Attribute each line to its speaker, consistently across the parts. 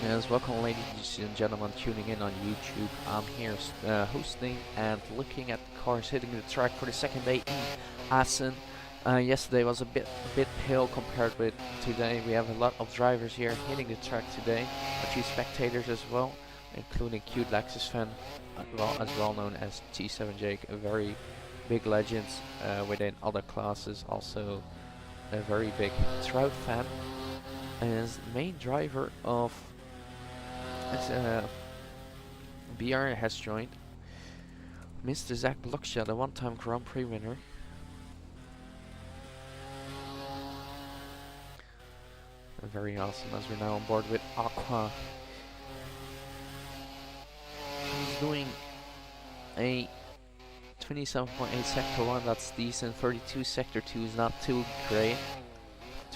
Speaker 1: Yes, welcome ladies and gentlemen tuning in on YouTube. I'm here hosting and looking at the cars hitting the track for the second day in Assen. Yesterday was a bit pale compared with today. We have a lot of drivers here hitting the track today, a few spectators as well, including cute Lexus fan, well known as T7 Jake, a very big legend within other classes, also a very big Trout fan, and is the main driver of as BR has joined Mr. Zach Blockshot, the one-time Grand Prix winner. Very awesome, as we're now on board with Aqua. He's doing a 27.8 sector 1, that's decent. 32 sector 2 is not too great.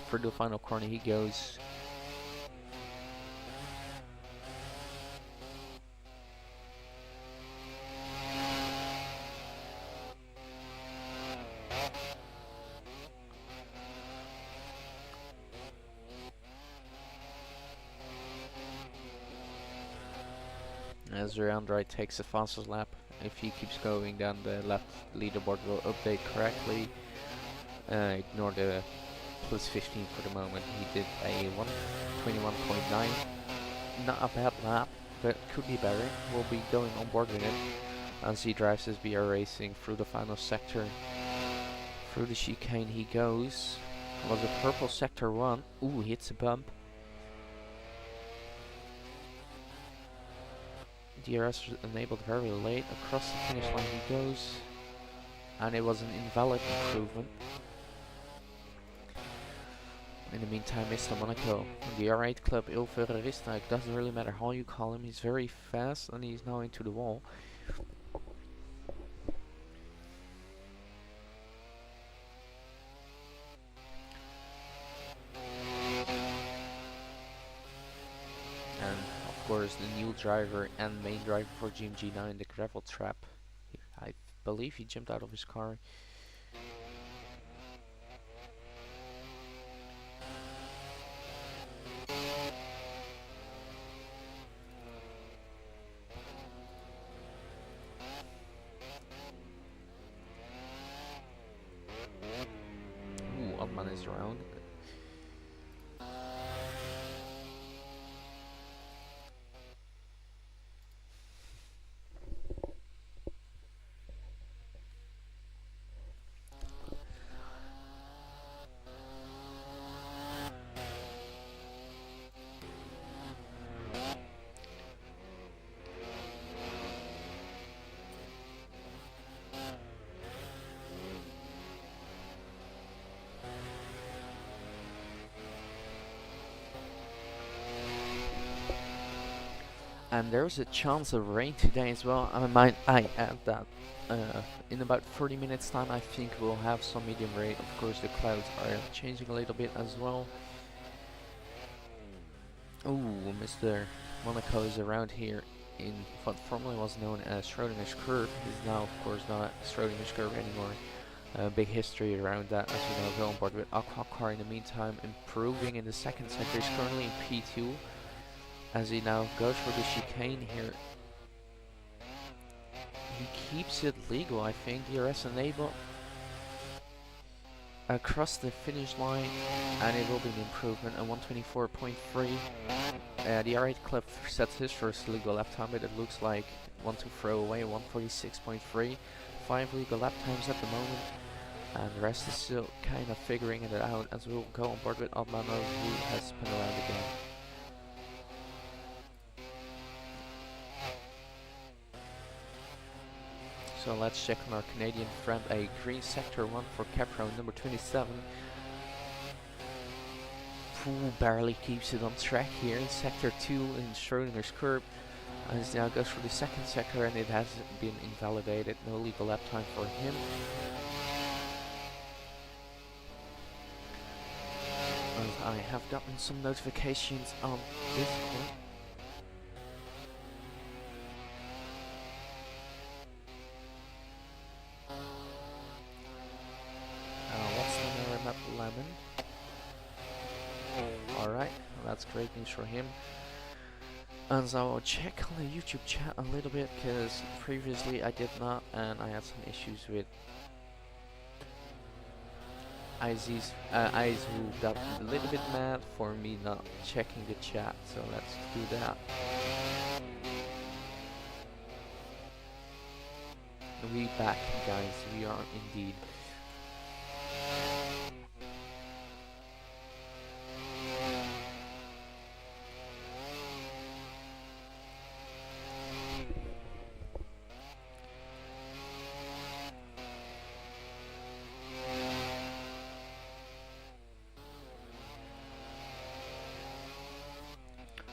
Speaker 1: For the final corner he goes. As Android takes the fastest lap. If he keeps going, then the left leaderboard will update correctly. Ignore the plus 15 for the moment. He did a 121.9. Not a bad lap, but could be better. We'll be going on board with it as he drives his BR Racing through the final sector. Through the chicane he goes. Was a purple sector 1. Ooh, hits a bump. DRS was enabled very late. Across the finish line he goes. And it was an invalid improvement. In the meantime, Mr. Monaco, the R8 Club Il Ferrarista, it doesn't really matter how you call him, he's very fast and he's now into the wall. And of course the new driver and main driver for GMG9, the gravel trap. I believe he jumped out of his car. Ooh, Oddman is around. And there's a chance of rain today as well. I might add that in about 30 minutes time I think we'll have some medium rain. Of course the clouds are changing a little bit as well. Ooh, Mr. Monaco is around here in what formerly was known as Schrodinger's Curve. Is now of course not Schrodinger's Curve anymore. Big history around that, as you know. Go on board with Aqua Car in the meantime, improving in the second sector. He's currently in P2. As he now goes for the chicane here. He keeps it legal, I think. DRS enable across the finish line, and it will be an improvement at 124.3. The R8 Club sets his first legal lap time, but it looks like one to throw away 146.3. 5 legal lap times at the moment, and the rest is still kind of figuring it out as we'll go on board with Admano, who has spun around again. So let's check on our Canadian friend, a green sector 1 for Capro number 27. Poole barely keeps it on track here in sector 2 in Schrodinger's Curve. As now goes for the second sector, and it has been invalidated. No legal lap time for him. I have gotten some notifications on Discord. Lemon. Alright, that's great news for him. And so I'll check on the YouTube chat a little bit because previously I did not, and I had some issues with Eyes who got a little bit mad for me not checking the chat. So let's do that. We back, guys. We are indeed.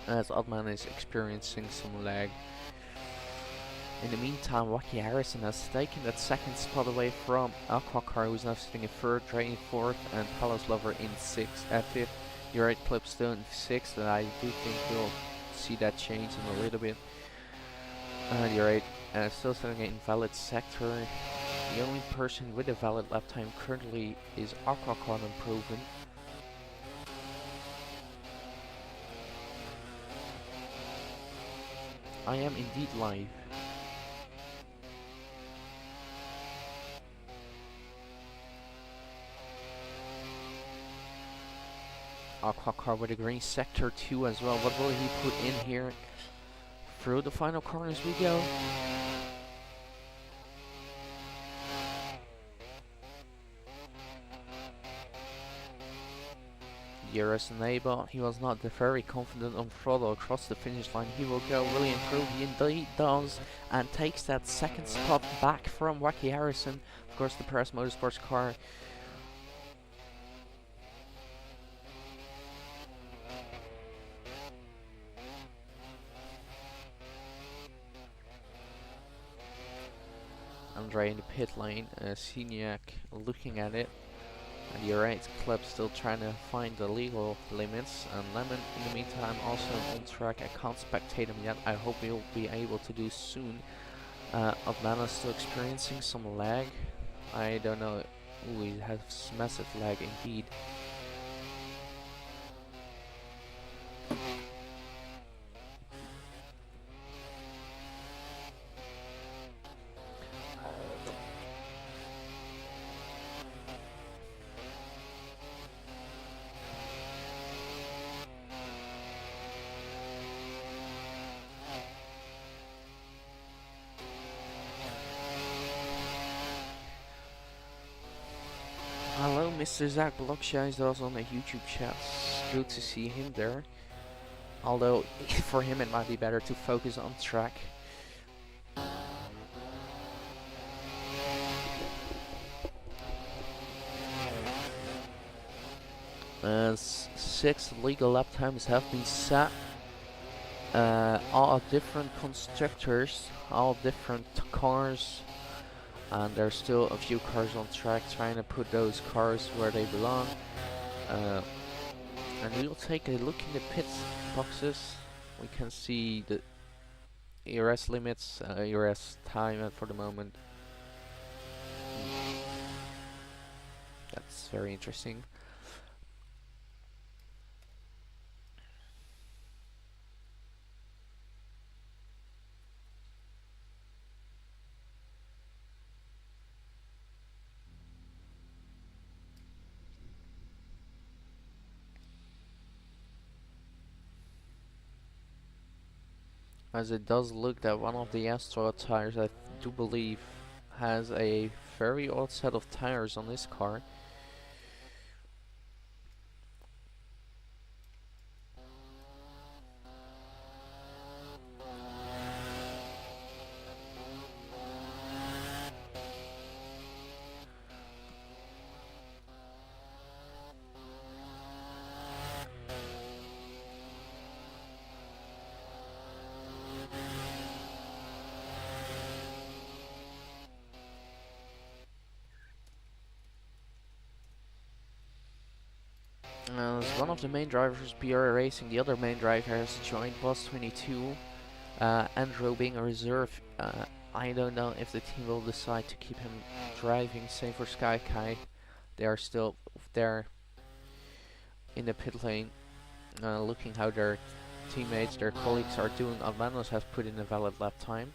Speaker 1: As Oddman is experiencing some lag. In the meantime, Wacky Harrison has taken that second spot away from Aquacar, who's now sitting in third, Drain in fourth, and Palace Lover in fifth. You're right, Clipstone in sixth, and I do think we'll see that change in a little bit. You're right, still sitting in valid sector. The only person with a valid lap time currently is Aquacar Improvement. I am indeed live. Aquacar with a green sector 2 as well. What will he put in here? Through the final corners we go. Eurus Neighbor, he was not very confident on throttle across the finish line. He will go really improve, he indeed does, and takes that second spot back from Wacky Harrison. Of course, the Paris Motorsports car. Andre in the pit lane, Seniac looking at it. And you're right, Club still trying to find the legal limits, and Lemon in the meantime also on track. I can't spectate him yet, I hope he'll be able to do soon. Atlanta still experiencing some lag. I don't know, ooh, he has massive lag indeed. Hello, Mr. Zach Blockshine is also on the YouTube chat. Good to see him there. Although, for him it might be better to focus on track. Six legal lap times have been set. All different constructors, all different cars. And there's still a few cars on track, trying to put those cars where they belong. And we'll take a look in the pit boxes. We can see the ERS limits, ERS time for the moment. That's very interesting. As it does look that one of the Astro tires, I do believe, has a very odd set of tires on this car. One of the main drivers, BR Racing, the other main driver has joined Boss 22. Andrew being a reserve. I don't know if the team will decide to keep him driving. Same for Sky Kai. They are still there in the pit lane, looking how they're teammates, their colleagues are doing. Almanos has put in a valid lap time.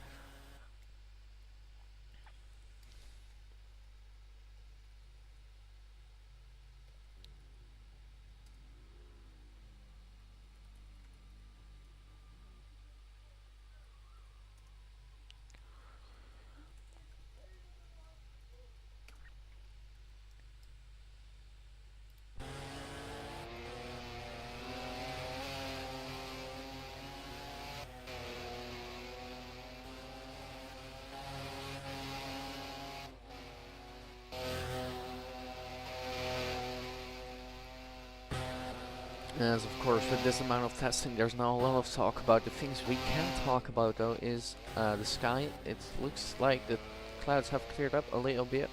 Speaker 1: As of course, with this amount of testing, there's not a lot of talk about. The things we can talk about though is the sky. It looks like the clouds have cleared up a little bit.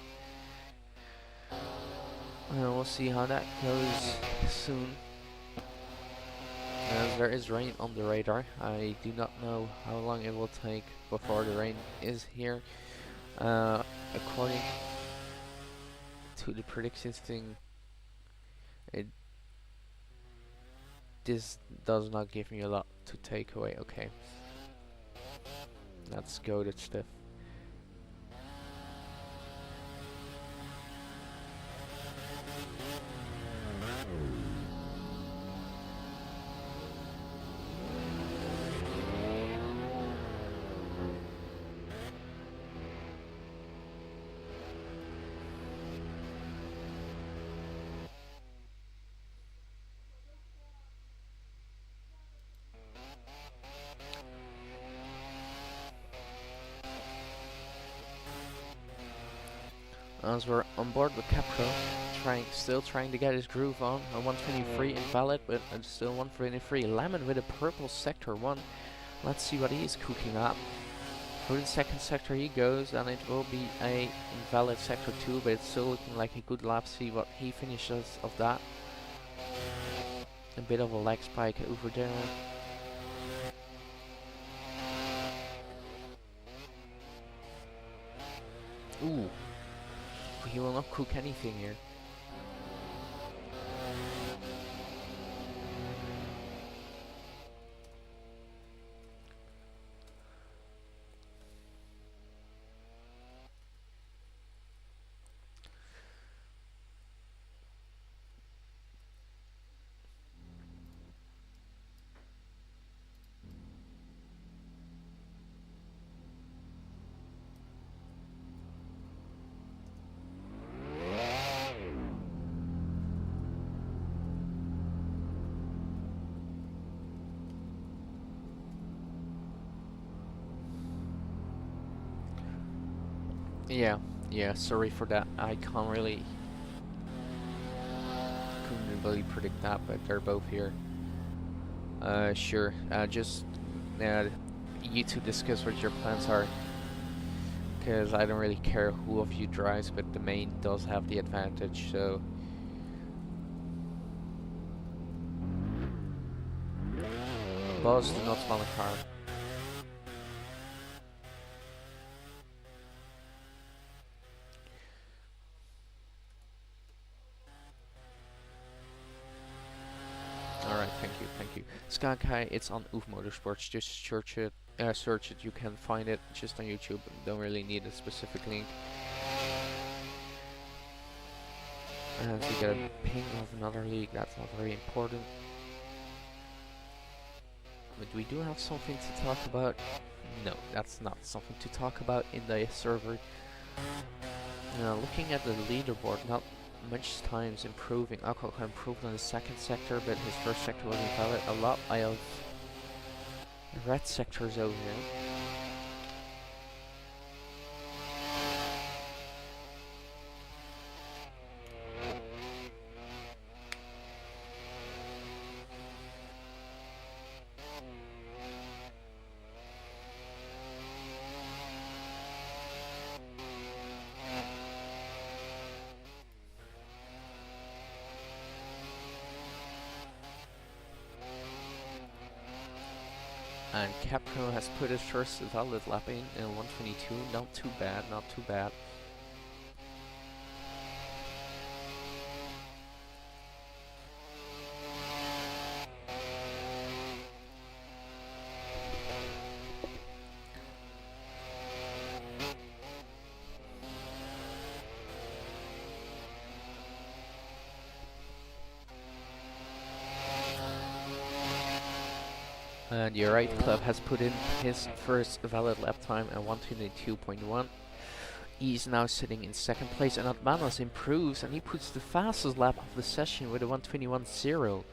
Speaker 1: We'll see how that goes soon. As there is rain on the radar. I do not know how long it will take before the rain is here. According to the predictions thing, this does not give me a lot to take away. Okay, let's go to stuff. As we're on board with Capro, still trying to get his groove on. A 123 invalid, but still 123. Lemon with a purple sector 1. Let's see what he's cooking up. For the second sector he goes, and it will be a invalid sector 2, but it's still looking like a good lap. See what he finishes of that. A bit of a leg spike over there. Ooh. He will not cook anything here. Yeah, sorry for that. I couldn't really predict that, but they're both here. Sure, just you two discuss what your plans are, because I don't really care who of you drives, but the main does have the advantage, so... Boss, do not spawn a car. Thank you. Skankai, it's on OOF Motorsports. Just search it. You can find it just on YouTube. Don't really need a specific link. So you get a ping of another league. That's not very important. But we do have something to talk about. No, that's not something to talk about in the server. Looking at the leaderboard, not much times improving. Alcohol improved on the second sector, but his first sector was invalid. A lot of red sectors over here. And Capro has put his first valid lap in 122. Not too bad, not too bad. And your right club has put in his first valid lap time at 1:22.1. He's now sitting in second place, and Atmanos improves and he puts the fastest lap of the session with a 1:21.0.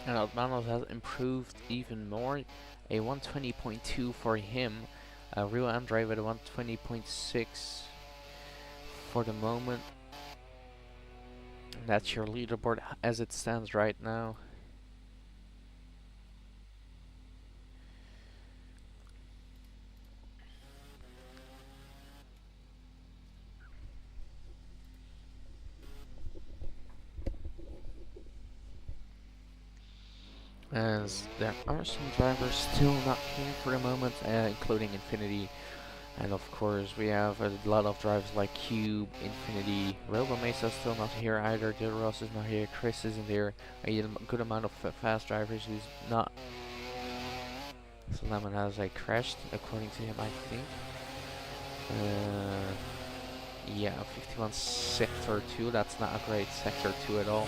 Speaker 1: And Atmanos has improved even more, a 1:20.2 for him. Rio Andre with a 1:20.6 for the moment. That's your leaderboard as it stands right now. As there are some drivers still not here for the moment, including Infinity. And of course we have a lot of drivers like Cube, Infinity, Robo Mesa still not here either, Del Ross is not here, Chris isn't here, a good amount of fast drivers who's not. So Lemon has crashed according to him, I think. Yeah, 51 sector 2, that's not a great sector 2 at all.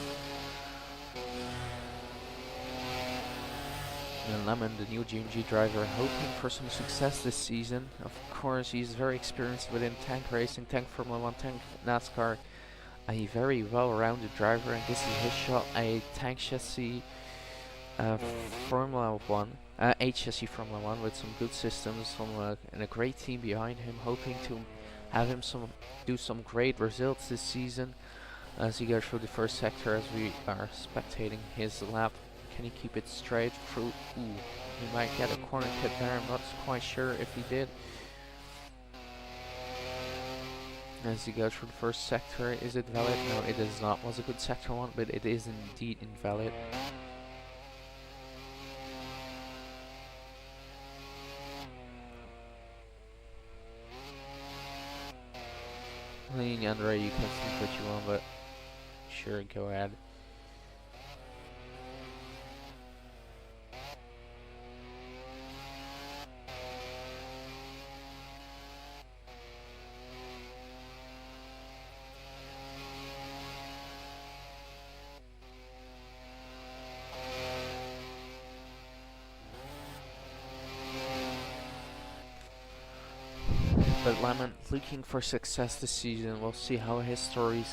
Speaker 1: And Lemon, the new GMG driver, hoping for some success this season. Of course, he's very experienced within tank racing, tank Formula 1, tank NASCAR. A very well-rounded driver, and this is his shot, a tank chassis Formula 1, HSE Formula 1 with some good systems and a great team behind him, hoping to have him do some great results this season as he goes through the first sector as we are spectating his lap. Can he keep it straight through? Ooh, he might get a corner pit there, I'm not quite sure if he did. As he goes through the first sector, is it valid? No, it is not. Was a good sector one, but it is indeed invalid. Andre, you can think what you want, but sure, go ahead. But Lemon looking for success this season. We'll see how his story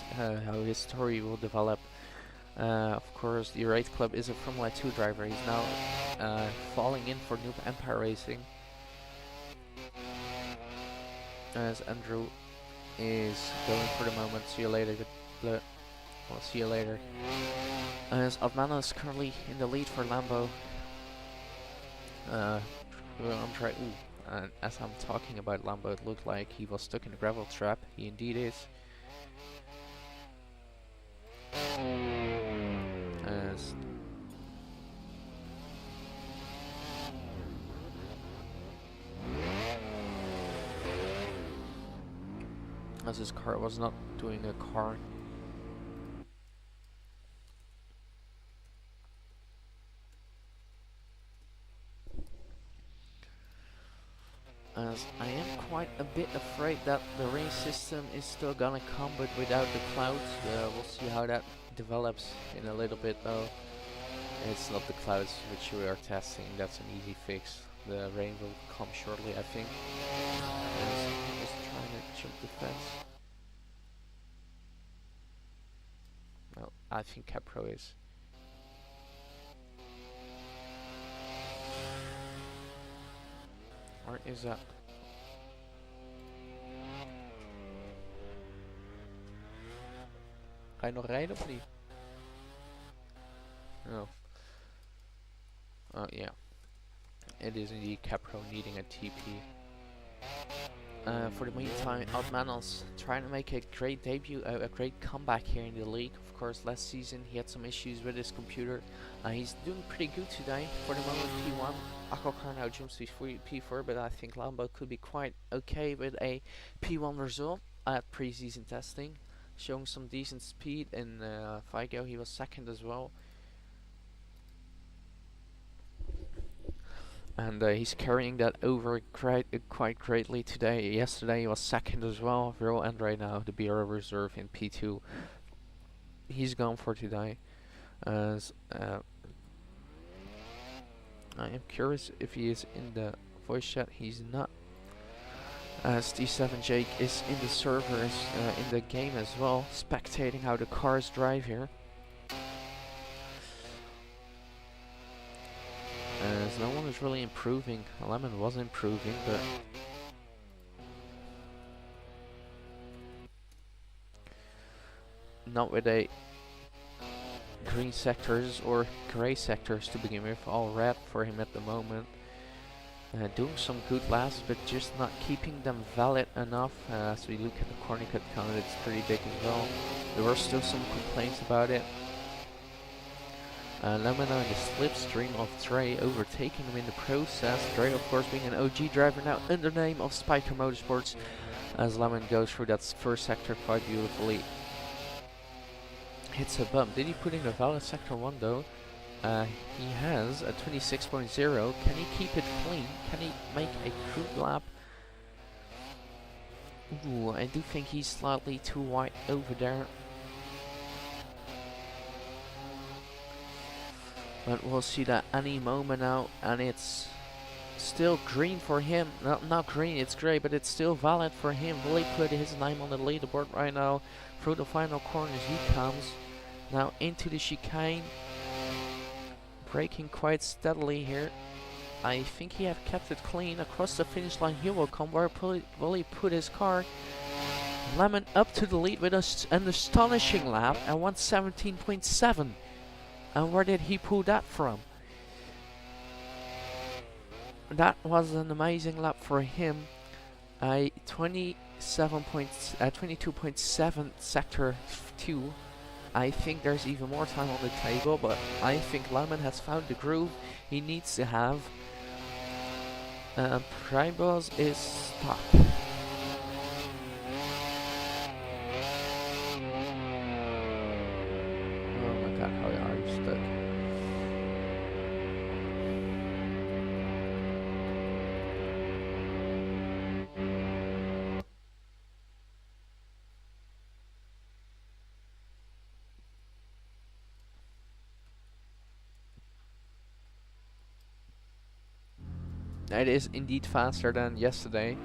Speaker 1: will develop. Of course, the right club is a Formula 2 driver. He's now falling in for Noob Empire Racing. As Andrew is going for the moment. See you later. We'll see you later. As Admana is currently in the lead for Lambo. I'm trying. And as I'm talking about Lambo, it looked like he was stuck in a gravel trap. He indeed is. As his car was not doing a car. As I am quite a bit afraid that the rain system is still gonna come, but without the clouds. We'll see how that develops in a little bit though. It's not the clouds which we are testing. That's an easy fix. The rain will come shortly, I think. And someone is trying to jump the fence. Well, I think Capro is. Or is that? Ga je nog rijden of niet? Oh. Oh yeah. It is indeed Capro needing a TP. For the meantime, Outmanos trying to make a great debut, a great comeback here in the league. Of course, last season he had some issues with his computer. He's doing pretty good today. For the moment, P1. Akokar now jumps to P4, but I think Lambo could be quite okay with a P1 result at pre-season testing. Showing some decent speed. In Figo, he was second as well. And he's carrying that over quite greatly today. Yesterday he was second as well, and right now the BR reserve in P2. He's gone for today. As I am curious if he is in the voice chat. He's not. As D7 Jake is in the servers in the game as well, spectating how the cars drive here. As no one is really improving. Lemon was improving, but not with a green sectors or grey sectors to begin with. All red for him at the moment. Doing some good laps, but just not keeping them valid enough. As we look at the corner cut count, it's pretty big as well. There were still some complaints about it. Lemon on the slipstream of Dre, overtaking him in the process. Dre, of course, being an OG driver now under the name of Spiker Motorsports. As Lemon goes through that first sector quite beautifully. Hits a bump. Did he put in a valid sector 1 though? He has a 26.0. Can he keep it clean? Can he make a crude lap? Ooh, I do think he's slightly too wide over there. But we'll see that any moment now, and it's still green for him. Not green, it's grey, but it's still valid for him. Will he put his name on the leaderboard right now? Through the final corners he comes. Now into the chicane. Braking quite steadily here. I think he have kept it clean. Across the finish line he will come. Where will he put his car? Lemon up to the lead with an astonishing lap at 117.7. And where did he pull that from? That was an amazing lap for him. A 22.7 sector 2. I think there's even more time on the table, but I think Lemon has found the groove he needs to have. Primos is stuck. Oh my god, how are you stuck? It is indeed faster than yesterday.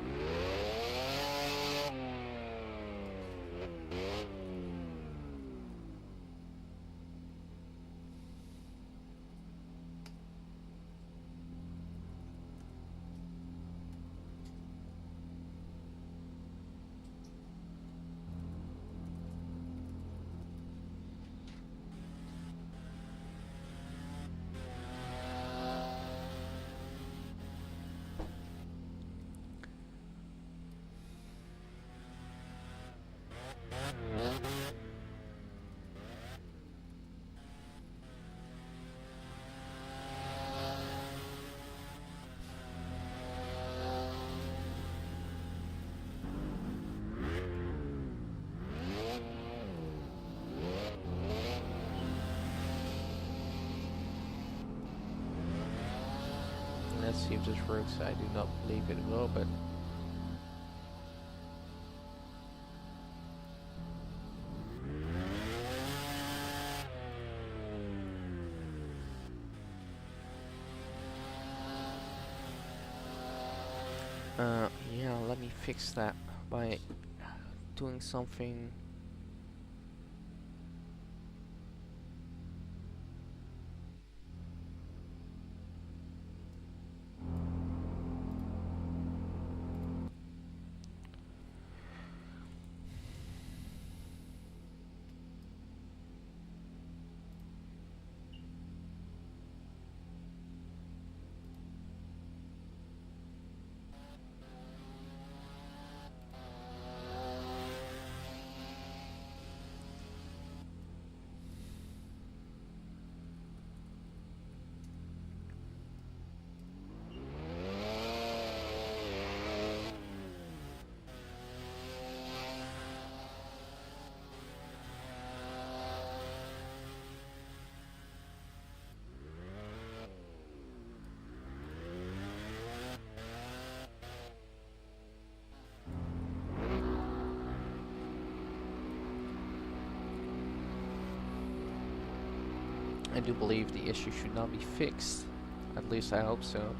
Speaker 1: Let's see if this works. I do not believe it will, but Yeah, let me fix that by doing something. I do believe the issue should not be fixed. At least I hope so.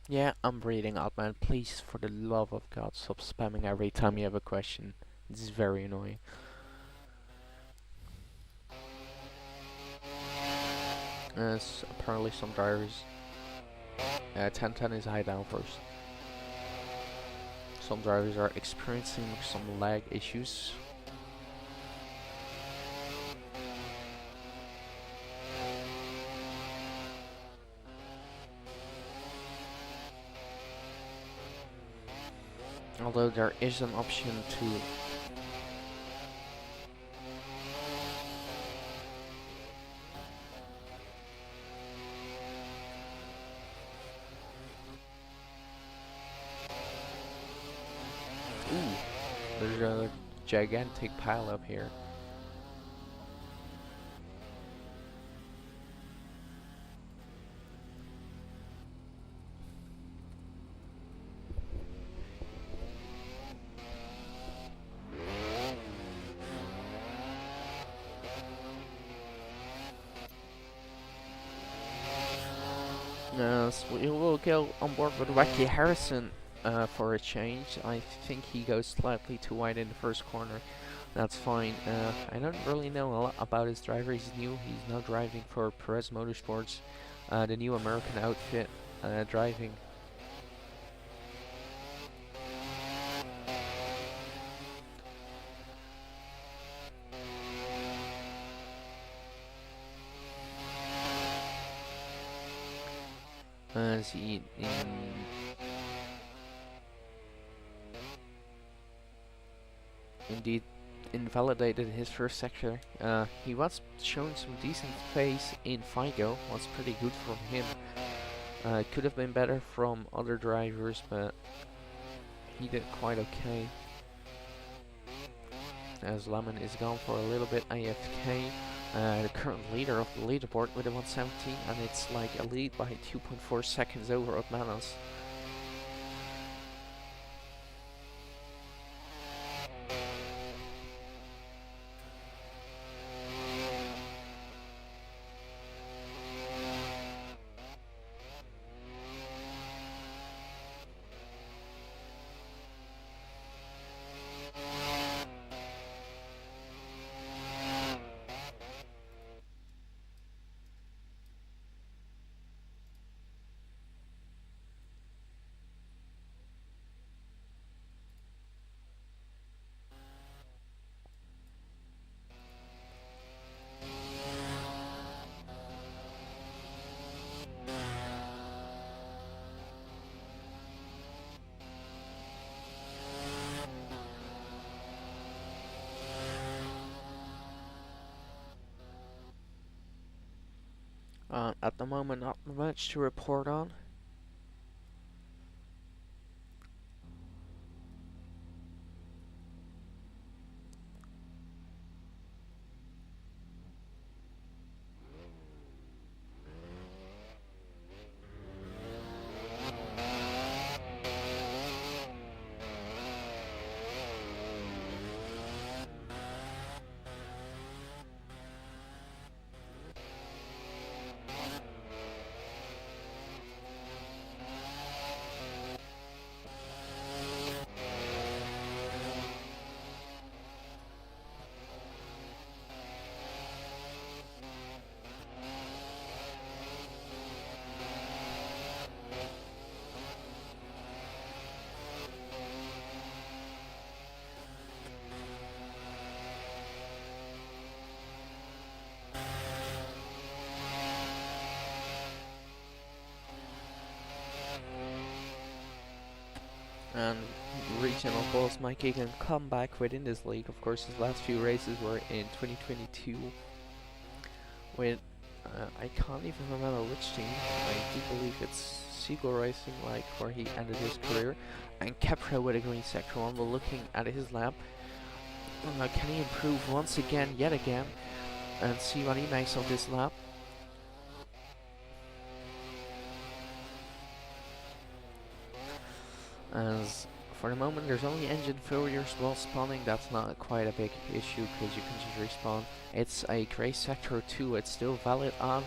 Speaker 1: Yeah, I'm reading out, man. Please, for the love of God, stop spamming every time you have a question. This is very annoying. Apparently some drivers. 1010 is high down first. Some drivers are experiencing some lag issues. Although there is an option to ooh, there's a gigantic pile up here. So we will go on board with Wacky Harrison for a change. I think he goes slightly too wide in the first corner. That's fine. I don't really know a lot about his driver. He's new. He's now driving for Perez Motorsports, the new American outfit, driving. As he indeed invalidated his first sector. He was showing some decent pace in FIGO, was pretty good from him. Could have been better from other drivers, but he did quite okay. As Lemon is gone for a little bit AFK. The current leader of the leaderboard with a 117, and it's like a lead by 2.4 seconds over Otmanos. At the moment, not much to report on. And regional boss Mike Egan come back within this league. Of course, his last few races were in 2022 with I can't even remember which team. I do believe it's Seagull Racing, like where he ended his career, and Kepra with a green sector one. We're looking at his lap. Can he improve once again, yet again, and see what he makes of this lap? As for the moment, there's only engine failures while spawning. That's not quite a big issue because you can just respawn. It's a grey sector 2. It's still valid on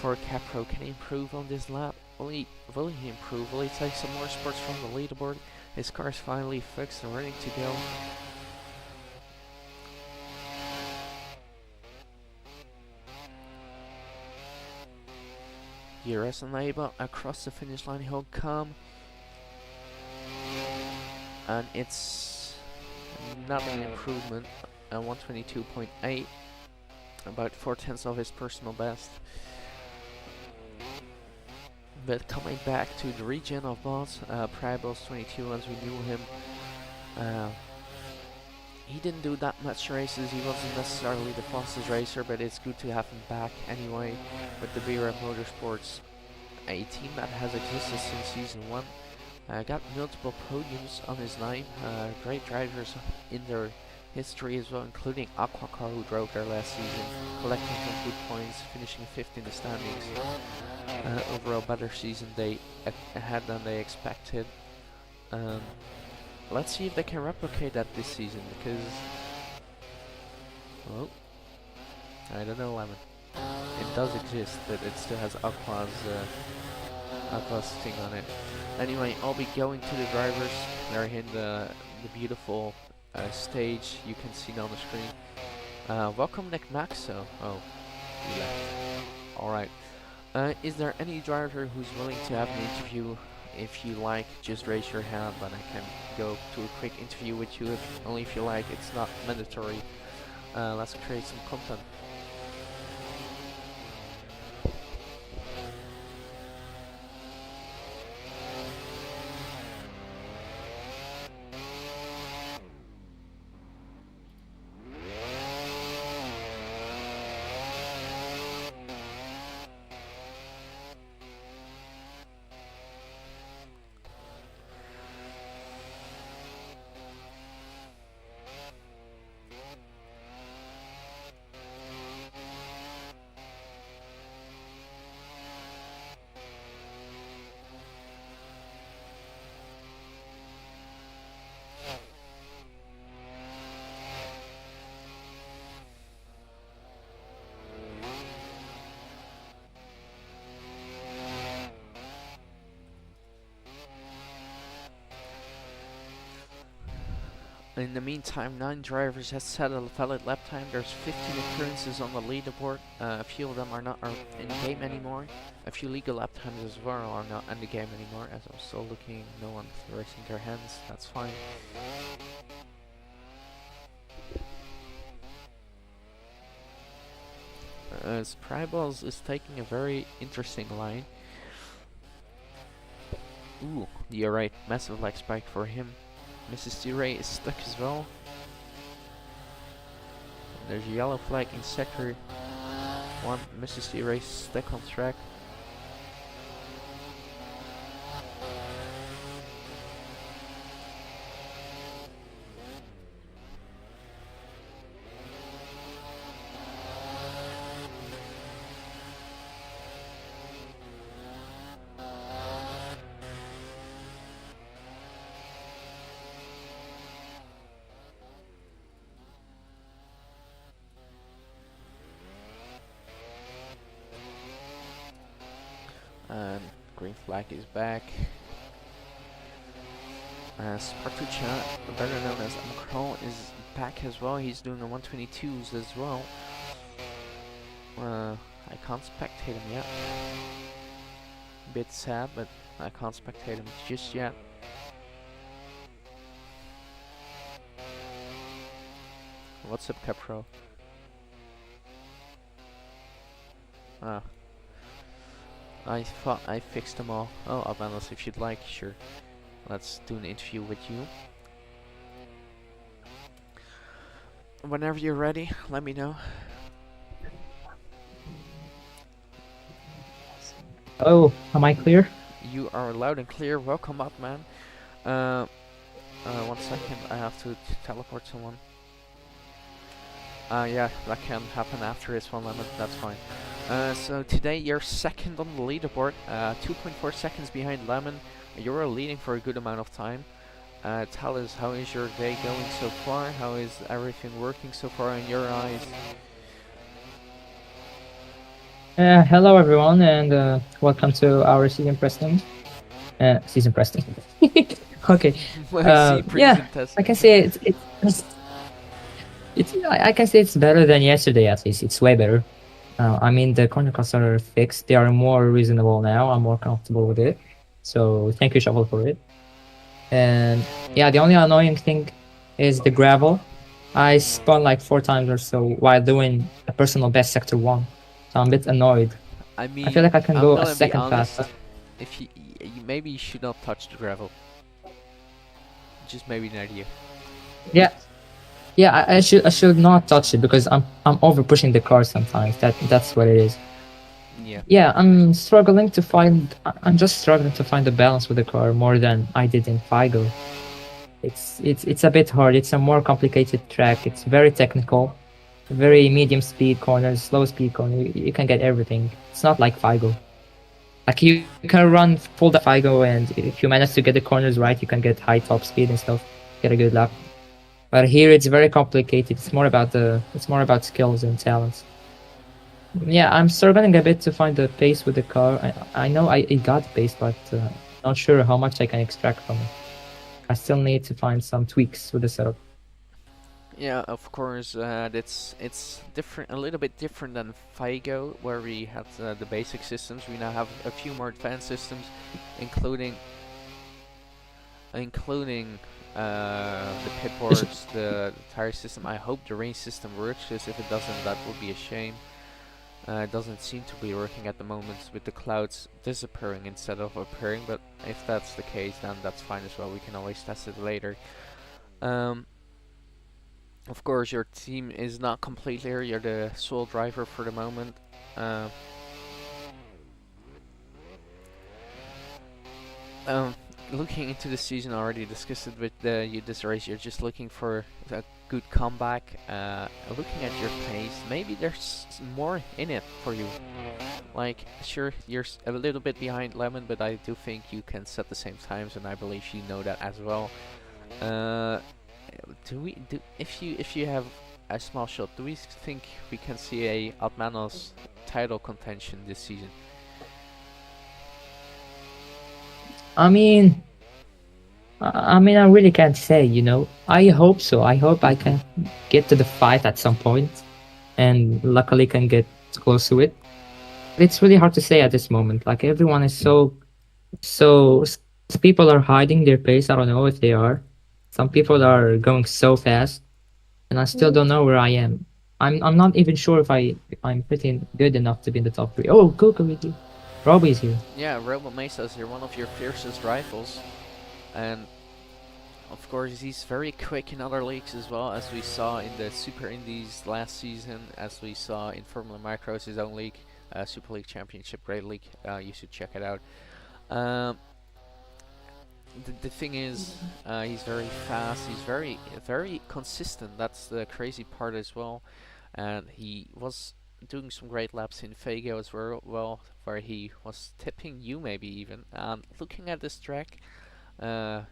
Speaker 1: for Capro. Can he improve on this lap? Will he improve? Will he take some more spots from the leaderboard? His car's finally fixed and ready to go. Here's and Labour across the finish line. He'll come. And it's not an improvement, 122.8, about 4/10 of his personal best. But coming back to the region of boss, Pribos 22 as we knew him, he didn't do that much races. He wasn't necessarily the fastest racer, but it's good to have him back anyway with the BRF Motorsports, a team that has existed since season 1. Got multiple podiums on his name, great drivers in their history as well, including Aquacar, who drove there last season, collecting some good points, finishing 5th in the standings. Overall better season they had than they expected. Let's see if they can replicate that this season, because, well, I don't know, Lemon. It does exist, but it still has Aqua's thing on it. Anyway, I'll be going to the drivers. They're in the beautiful stage you can see on the screen. Welcome, Nick Maxo. Oh, you left. Alright. Is there any driver who's willing to have an interview? If you like, just raise your hand and I can go to a quick interview with you. Only if you like, it's not mandatory. Let's create some content. In the meantime, 9 drivers have set a valid lap time. There's 15 appearances on the leaderboard. A few of them are not in the game anymore. A few legal lap times as well are not in the game anymore. As I'm still looking, no one's raising their hands. That's fine. As Priballs is taking a very interesting line. Ooh, you're right. Massive leg spike for him. Mrs. T-Ray is stuck as well. There's a yellow flag in sector 1. Mrs. T-Ray stuck on track. Green flag is back. Spartucha, better known as Macron, is back as well. He's doing a 122s as well. I can't spectate him yet. Bit sad, but I can't spectate him just yet. What's up, Capro? Ah, I thought I fixed them all. Oh, Albanos, if you'd like, sure. Let's do an interview with you. Whenever you're ready, let me know.
Speaker 2: Oh, am I clear?
Speaker 1: You are loud and clear. Welcome up, man. 1 second. I have to teleport someone. Yeah, that can happen after this one limit. That's fine. So today you're second on the leaderboard. 2.4 seconds behind Lemon. You're leading for a good amount of time. Tell us, how is your day going so far? How is everything working so far in your eyes?
Speaker 2: Hello everyone, and welcome to our season Preston. Season Preston. Okay. Yeah, I can say I can say it's better than yesterday. At least it's way better. I mean, the corner cuts are fixed. They are more reasonable now. I'm more comfortable with it. So thank you, Shovel, for it. And yeah, the only annoying thing is the gravel. I spun like 4 times or so while doing a personal best sector 1. So I'm a bit annoyed.
Speaker 1: I
Speaker 2: I feel
Speaker 1: mean,
Speaker 2: like I can
Speaker 1: I'm
Speaker 2: go a
Speaker 1: gonna be
Speaker 2: second
Speaker 1: honest.
Speaker 2: faster.
Speaker 1: If maybe you should not touch the gravel. Just maybe an idea.
Speaker 2: Yeah, yeah. I should not touch it because I'm over pushing the car sometimes. That's what it is.
Speaker 1: Yeah.
Speaker 2: Yeah, I'm just struggling to find the balance with the car more than I did in Figo. It's a bit hard. It's a more complicated track. It's very technical, very medium speed corners, slow speed corner. You can get everything. It's not like Figo. Like you can run full the Figo, and if you manage to get the corners right, you can get high top speed and stuff. Get a good lap. But here it's very complicated. It's more about skills and talents. Yeah, I'm struggling a bit to find the pace with the car. I know it got pace, but not sure how much I can extract from it. I still need to find some tweaks with the setup.
Speaker 1: Yeah, of course. It's different, a little bit different than Figo, where we had the basic systems. We now have a few more advanced systems, including the pit boards, the tire system. I hope the range system works, because if it doesn't, that would be a shame. It doesn't seem to be working at the moment, with the clouds disappearing instead of appearing, but if that's the case, then that's fine as well. We can always test it later. Of course, your team is not complete here. You're the sole driver for the moment. Um, Looking into the season, I already discussed it with you this race. You're just looking for a good comeback. Looking at your pace, maybe there's more in it for you. Like, sure, you're a little bit behind Lemon, but I do think you can set the same times, and I believe you know that as well. If you have a small shot, do we think we can see a Atmanos title contention this season?
Speaker 2: I really can't say. I hope so. I hope I can get to the fight at some point, and luckily can get close to it. But it's really hard to say at this moment. Like everyone is so. Some people are hiding their pace. I don't know if they are. Some people are going so fast, and I still don't know where I am. I'm not even sure if I'm pretty good enough to be in the top 3. Oh, Coco with you. Robbie's here.
Speaker 1: Yeah, Robo Mesa's here, one of your fiercest rivals, and of course he's very quick in other leagues as well, as we saw in the Super Indies last season, as we saw in Formula Micros, his own league, Super League Championship, great league. You should check it out. The thing is, he's very fast. He's very consistent. That's the crazy part as well. And he was doing some great laps in Fago as well, where he was tipping you maybe even. And looking at this track, you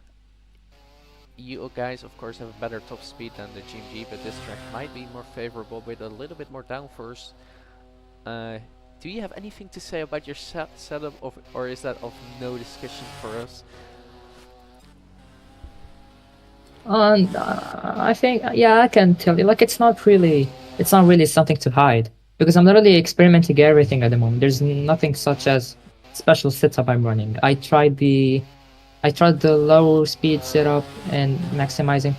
Speaker 1: guys of course have a better top speed than the GMG, but this track might be more favorable with a little bit more downforce. do you have anything to say about your setup, or is that of no discussion for us?
Speaker 2: I think, yeah, I can tell you. Like, it's not really something to hide because I'm literally experimenting everything at the moment. There's nothing such as special setup I'm running. I tried the low speed setup and maximizing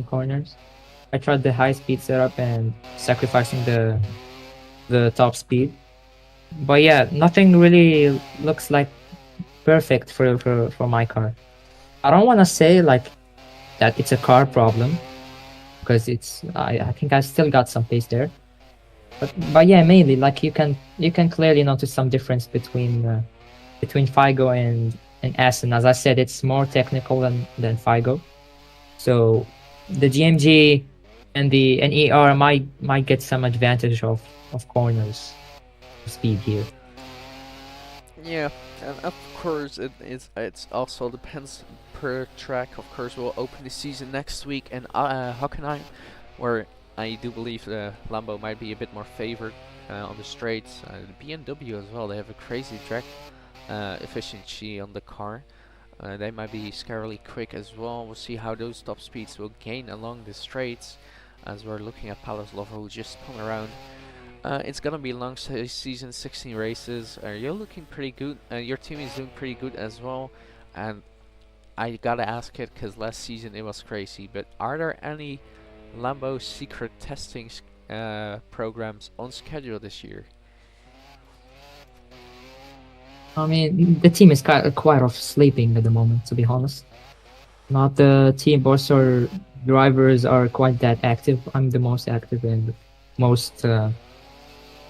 Speaker 2: corners. I tried the high speed setup and sacrificing the top speed. But yeah, nothing really looks like perfect for my car. I don't want to say like that it's a car problem because I think I still got some pace there. But yeah, mainly like you can clearly notice some difference between Figo and Assen. As I said, it's more technical than Figo. So the GMG and the ER might get some advantage of corners speed here.
Speaker 1: Yeah, and of course it's also depends per track. Of course, we'll open the season next week, and Hockenheim, where I do believe Lambo might be a bit more favored on the straights. The BMW as well. They have a crazy track efficiency on the car. They might be scarily quick as well. We'll see how those top speeds will gain along the straights, as we're looking at Palace Lover who just spun around. It's gonna be a long season, 16 races. You're looking pretty good. Your team is doing pretty good as well. And I gotta ask it because last season it was crazy. But are there any Lambo secret testing programs on schedule this year?
Speaker 2: I mean, the team is quite off sleeping at the moment, to be honest. Not the team boss or drivers are quite that active. I'm the most active and most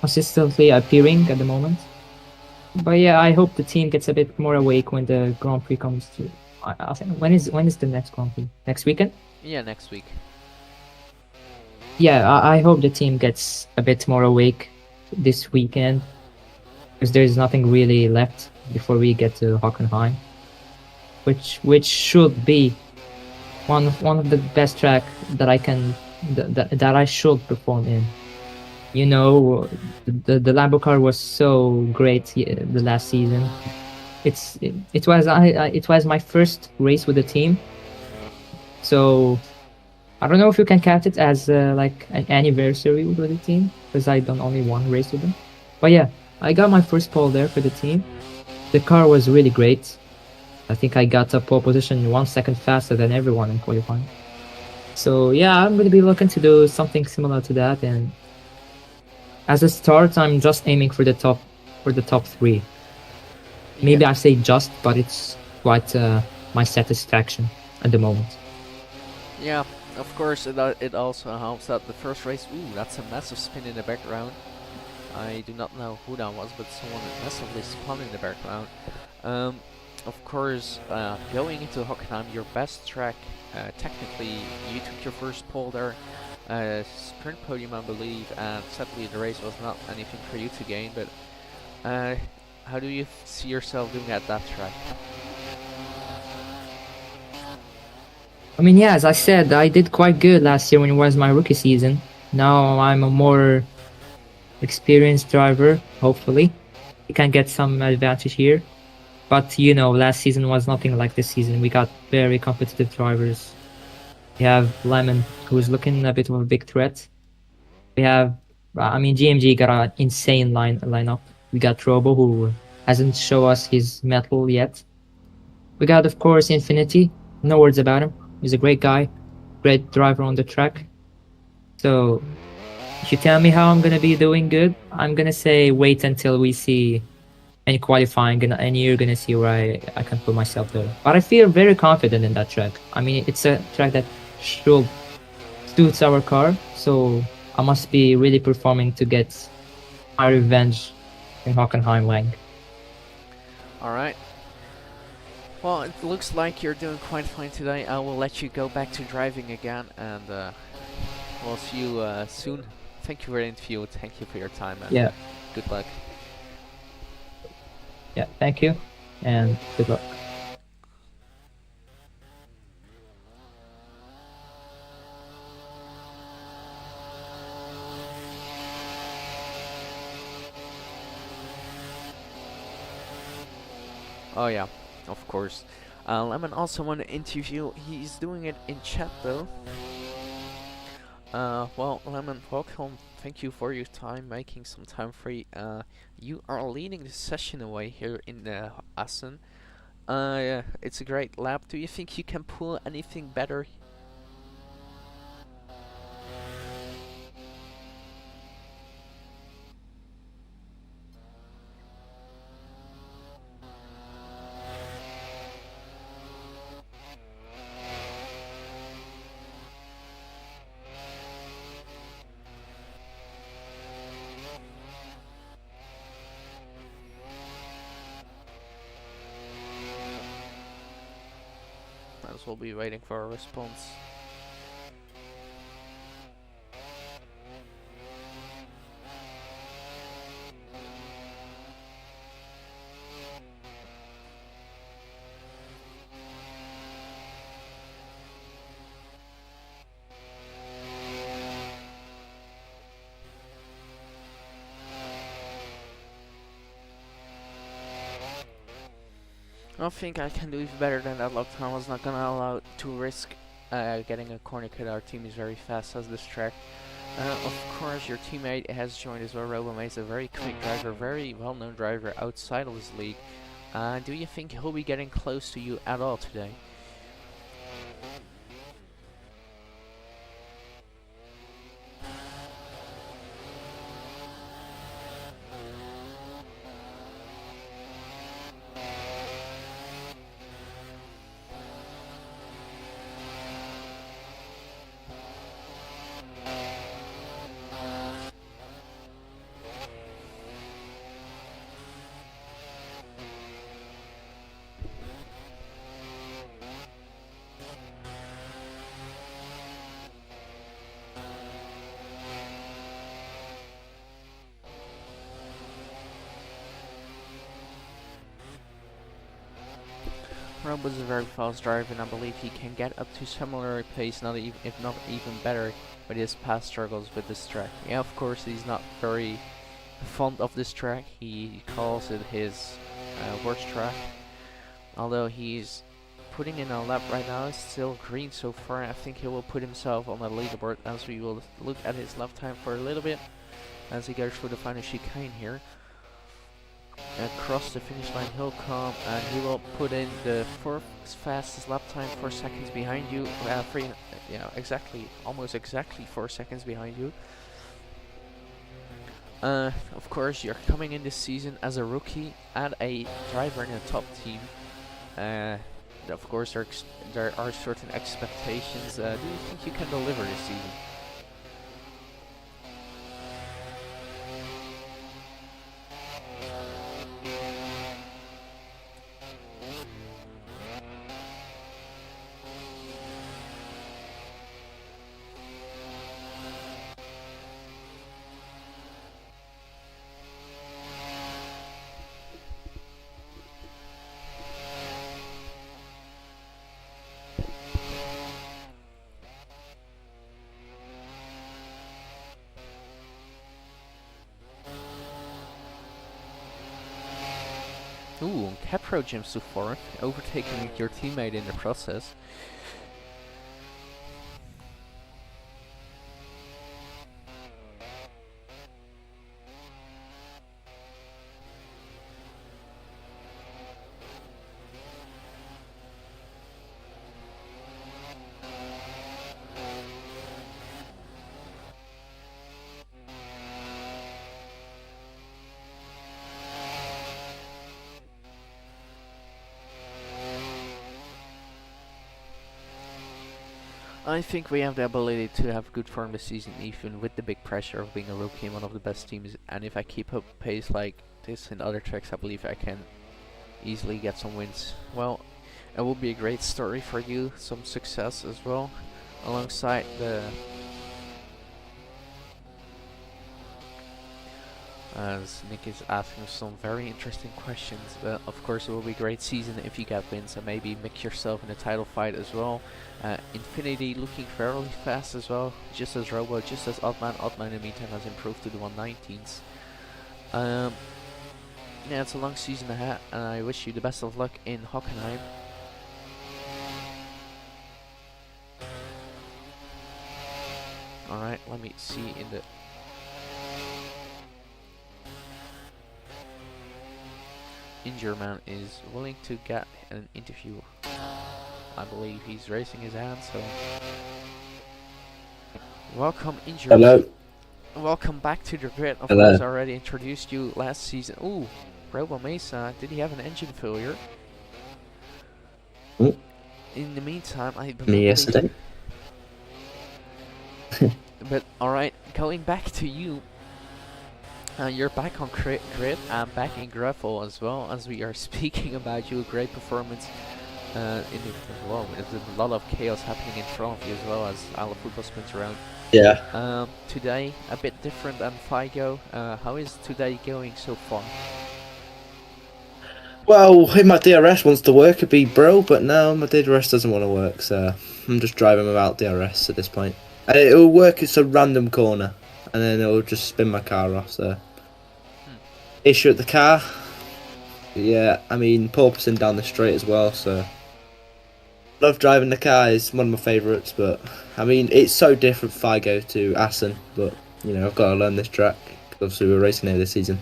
Speaker 2: consistently appearing at the moment. But yeah, I hope the team gets a bit more awake when the Grand Prix comes to. I think when is the next Grand Prix? Next weekend?
Speaker 1: Yeah, next week.
Speaker 2: Yeah, I hope the team gets a bit more awake this weekend because there's nothing really left before we get to Hockenheim, which should be one of the best track that I can that I should perform in. You know, the Lambo car was so great the last season. It was it was my first race with the team, so I don't know if you can count it as like an anniversary with the team because I done only one race with them. But yeah, I got my first pole there for the team. The car was really great. I think I got a pole position 1 second faster than everyone in qualifying. So yeah, I'm gonna be looking to do something similar to that. And as a start, I'm just aiming for the top three. Maybe
Speaker 1: Yeah.
Speaker 2: I say just, but it's quite my satisfaction at the moment.
Speaker 1: Yeah, of course it also helps that the first race. Ooh, that's a massive spin in the background. I do not know who that was, but someone massively spun in the background. Of course, going into Hockenheim, your best track, technically, you took your first pole there, sprint podium, I believe, and sadly the race was not anything for you to gain. But how do you see yourself doing at that track?
Speaker 2: I mean, yeah, as I said, I did quite good last year when it was my rookie season. Now I'm a more experienced driver, hopefully. We can get some advantage here. But you know, last season was nothing like this season. We got very competitive drivers. We have Lemon, who's looking a bit of a big threat. We have, I mean, GMG got an insane lineup. We got Robo, who hasn't shown us his metal yet. We got, of course, Infinity. No words about him. He's a great guy, great driver on the track. So, if you tell me how I'm gonna be doing good, I'm gonna say wait until we see any qualifying, and you're gonna see where I can put myself there. But I feel very confident in that track. I mean, it's a track that should suits our car, so I must be really performing to get my revenge in Hockenheim Lang.
Speaker 1: Alright. Well, it looks like you're doing quite fine today. I will let you go back to driving again, and we'll see you soon. Thank you for the interview. Thank you for your time, and
Speaker 2: Yeah,
Speaker 1: good luck.
Speaker 2: yeah, thank you, and good luck.
Speaker 1: Oh yeah, of course. Lemon also want to interview. He's doing it in chat though. Well, Lemon, welcome. Thank you for your time, making some time free. You are leading the session away here in the Assen. Yeah, it's a great lap. Do you think you can pull anything better? As we'll be waiting for a response. I don't think I can do even better than that lap time. I was not gonna allow to risk getting a corner cut. Our team is very fast as this track. Of course, your teammate has joined as well. Robomate's a very quick driver, very well-known driver outside of this league. Do you think he'll be getting close to you at all today? Robo's a very fast driver, and I believe he can get up to similar pace, if not even better, with his past struggles with this track. Yeah, of course, he's not very fond of this track. He calls it his worst track. Although he's putting in a lap right now, it's still green so far. I think he will put himself on the leaderboard as we will look at his lap time for a little bit as he goes through the final chicane here. Across the finish line he'll come and he will put in the fourth fastest lap time, 4 seconds behind you. Exactly, almost exactly 4 seconds behind you. Of course, you're coming in this season as a rookie and a driver in a top team. Of course, there are certain expectations. Do you think you can deliver this season? Ooh, Capro jumps to 4th, overtaking your teammate in the process. I think we have the ability to have good form this season, even with the big pressure of being a rookie in one of the best teams. And if I keep up pace like this in other tracks, I believe I can easily get some wins. Well, it will be a great story for you, some success as well, alongside the as Nick is asking some very interesting questions. But of course, it will be a great season if you get wins and maybe mix yourself in a title fight as well. Infinity looking fairly fast as well, just as Robo, just as Oddman. Oddman in the meantime has improved to the 119s. Yeah, it's a long season ahead, and I wish you the best of luck in Hockenheim. Alright, let me see in the... Ingerman is willing to get an interview. I believe he's raising his hand, so... Welcome, Ingerman.
Speaker 3: Hello.
Speaker 1: Welcome back to the grid. Of
Speaker 3: Hello.
Speaker 1: course, I already introduced you last season. Ooh, Robo Mesa, did he have an engine failure?
Speaker 3: Mm.
Speaker 1: In the meantime, I
Speaker 3: Me
Speaker 1: believe...
Speaker 3: yesterday.
Speaker 1: But alright, going back to you. You're back on grid and back in gravel as well, as we are speaking about you. Great performance there's a lot of chaos happening in front of you as well as all the football spins around.
Speaker 3: Yeah.
Speaker 1: Today, a bit different than FIGO. How is today going so far?
Speaker 3: Well, if my DRS wants to work, it'd be bro, but no, my DRS doesn't want to work, so I'm just driving without DRS at this point. And it'll work, it's a random corner, and then it'll just spin my car off, so... Issue at the car. Yeah, I mean, porpoising down the straight as well, so... Love driving the car, is one of my favourites, but... I mean, it's so different FIGO to Assen, but, you know, I've got to learn this track, because obviously we're racing here this season.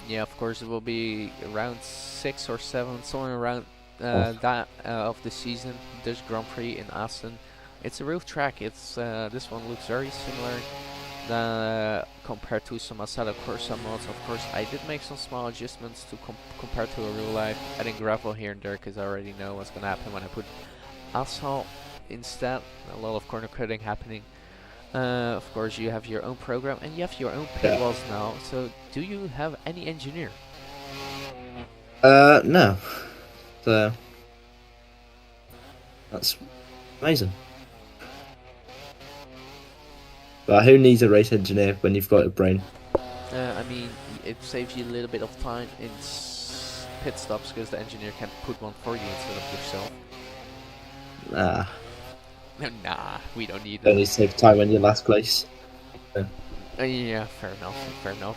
Speaker 1: Yeah, of course it will be around 6 or 7, somewhere around that of the season. Dutch Grand Prix in Assen. It's a real track. It's this one looks very similar compared to some Assetto Corsa mods. Of course, I did make some small adjustments to compare to a real life, adding gravel here and there because I already know what's gonna happen when I put asphalt instead. A lot of corner cutting happening. Of course, you have your own program and you have your own pit walls now. So, do you have any engineer?
Speaker 3: No. So... That's amazing. But who needs a race engineer when you've got a brain?
Speaker 1: I mean, it saves you a little bit of time in pit stops because the engineer can put one for you instead of yourself.
Speaker 3: Nah.
Speaker 1: Nah, we don't need
Speaker 3: Only
Speaker 1: that.
Speaker 3: save time when you're last place.
Speaker 1: Yeah, fair enough, fair enough.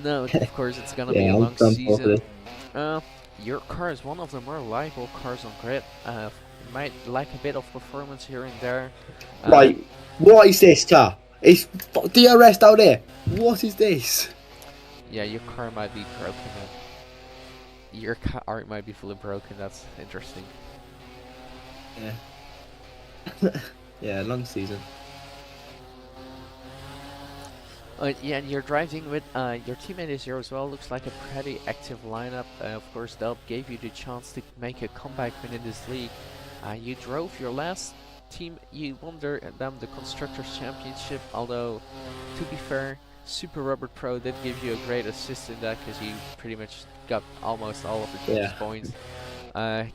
Speaker 1: No, of course it's gonna be
Speaker 3: Yeah,
Speaker 1: a
Speaker 3: I'm
Speaker 1: long
Speaker 3: done
Speaker 1: season.
Speaker 3: for
Speaker 1: Your car is one of the more reliable cars on grid. Might lack a bit of performance here and there.
Speaker 3: Right, what is this car? It's DRS down here. What is this?
Speaker 1: Yeah, your car might be broken. Your car might be fully broken. That's interesting.
Speaker 3: Yeah. Yeah, long season.
Speaker 1: Yeah, and you're driving with your teammate is here as well. Looks like a pretty active lineup. Of course, Delp gave you the chance to make a comeback within this league. You drove your last team. You won them the Constructors Championship. Although, to be fair, Super Robert Pro did give you a great assist in that because you pretty much got almost all of the team's points.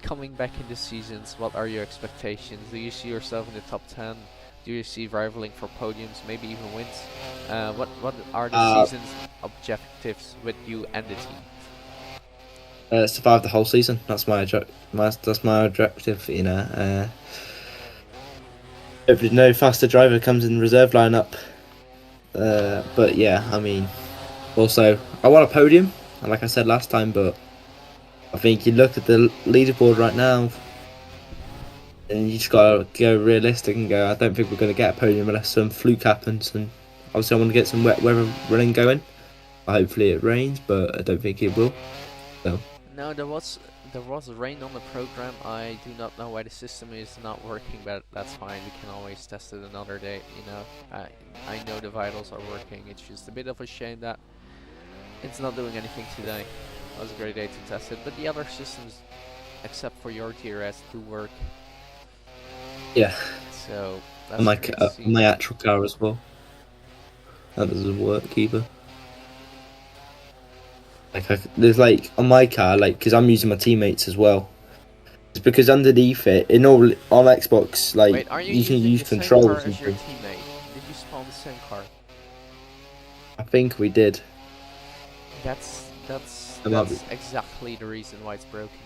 Speaker 1: Coming back in the seasons, what are your expectations? Do you see yourself in the top 10? Do you see rivaling for podiums, maybe even wins? What are the season's objectives with you and the team?
Speaker 3: Survive the whole season. That's my objective. You know. Hopefully, no faster driver comes in reserve lineup. But yeah, I mean, also I want a podium, like I said last time. But I think you look at the leaderboard right now, and you just gotta go realistic and go, I don't think we're gonna get a podium unless some fluke happens. And obviously, I want to get some wet weather running going. Hopefully, it rains, but I don't think it will. So.
Speaker 1: No, there was rain on the program. I do not know why the system is not working, but that's fine. We can always test it another day. You know, I know the vitals are working. It's just a bit of a shame that it's not doing anything today. It was a great day to test it, but the other systems, except for your TRS, do work.
Speaker 3: Yeah.
Speaker 1: So that's
Speaker 3: my actual car as well. That doesn't work either. There's like on my car, like because I'm using my teammates as well. It's because underneath it, on Xbox, like
Speaker 1: wait, are
Speaker 3: you can use controls and
Speaker 1: your teammate? Did you spawn the same car?
Speaker 3: I think we did.
Speaker 1: That's exactly the reason why it's broken.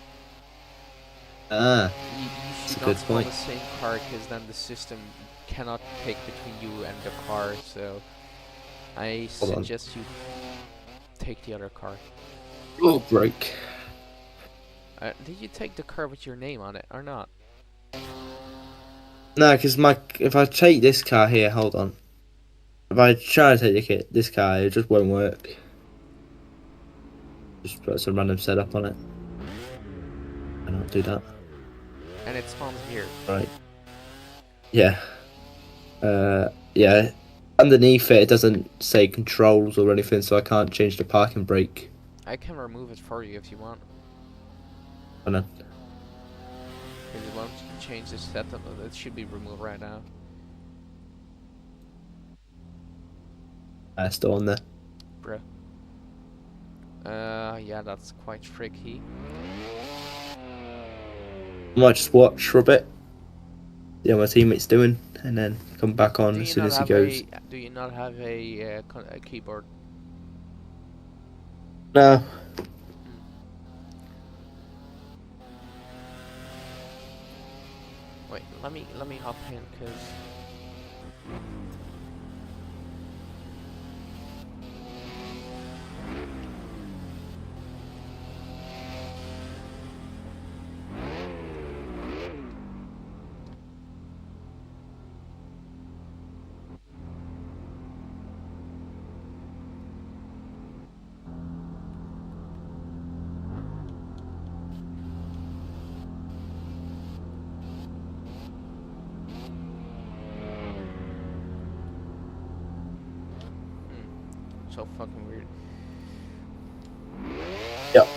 Speaker 3: Ah.
Speaker 1: You should not spawn the same car because then the system cannot pick between you and the car. So I suggest you take the other car?
Speaker 3: Oh, break.
Speaker 1: Did you take the car with your name on it or not?
Speaker 3: No, because if I take this car here, hold on. If I try to take this car, it just won't work. Just put some random setup on it. I don't do that.
Speaker 1: And it's on here.
Speaker 3: Right. Yeah. Yeah. Underneath it, it doesn't say controls or anything, so I can't change the parking brake.
Speaker 1: I can remove it for you if you want.
Speaker 3: I know.
Speaker 1: If you want to change the setup, it should be removed right now.
Speaker 3: Still on there.
Speaker 1: Bruh. Yeah, that's quite tricky.
Speaker 3: I might just watch for a bit. See how my teammate's doing, and then come back on as soon as he goes.
Speaker 1: Do you not have a keyboard?
Speaker 3: No.
Speaker 1: Wait, let me hop in, cause. So fucking weird.
Speaker 3: Yep.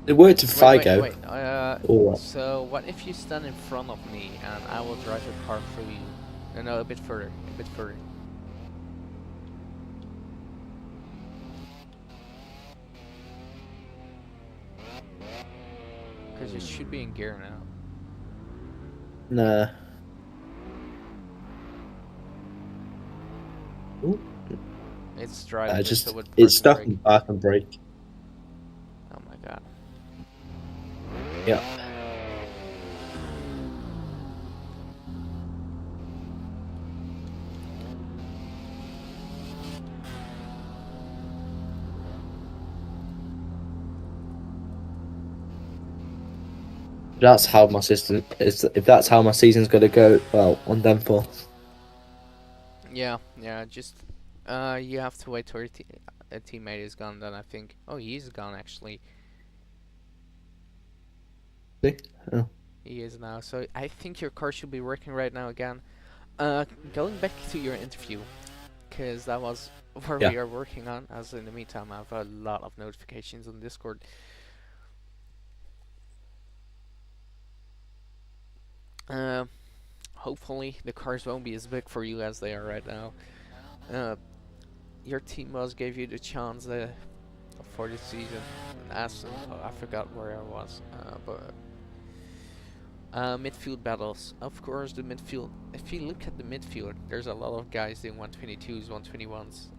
Speaker 3: It worked to Figo.
Speaker 1: Wait.
Speaker 3: Alright.
Speaker 1: So what if you stand in front of me and I will drive the car through you? No, a bit further. A bit further. Because it should be in gear now.
Speaker 3: Nah. Ooh.
Speaker 1: It's driving.
Speaker 3: Just
Speaker 1: so with
Speaker 3: it's stuck
Speaker 1: parking
Speaker 3: in park and brake.
Speaker 1: brake. Oh my god.
Speaker 3: Yeah. That's how my system is. If that's how my season's gonna go, well, I'm done for.
Speaker 1: Yeah. Just you have to wait till a teammate is gone. Then I think. Oh, he's gone actually.
Speaker 3: See? Oh.
Speaker 1: He is now. So I think your car should be working right now again. Going back to your interview, because that was where we are working on. As in the meantime, I have a lot of notifications on Discord. Hopefully the cars won't be as big for you as they are right now. Your team gave you the chance for this season. As I forgot where I was, but midfield battles. Of course, the midfield. If you look at the midfield, there's a lot of guys in 122s, 121s.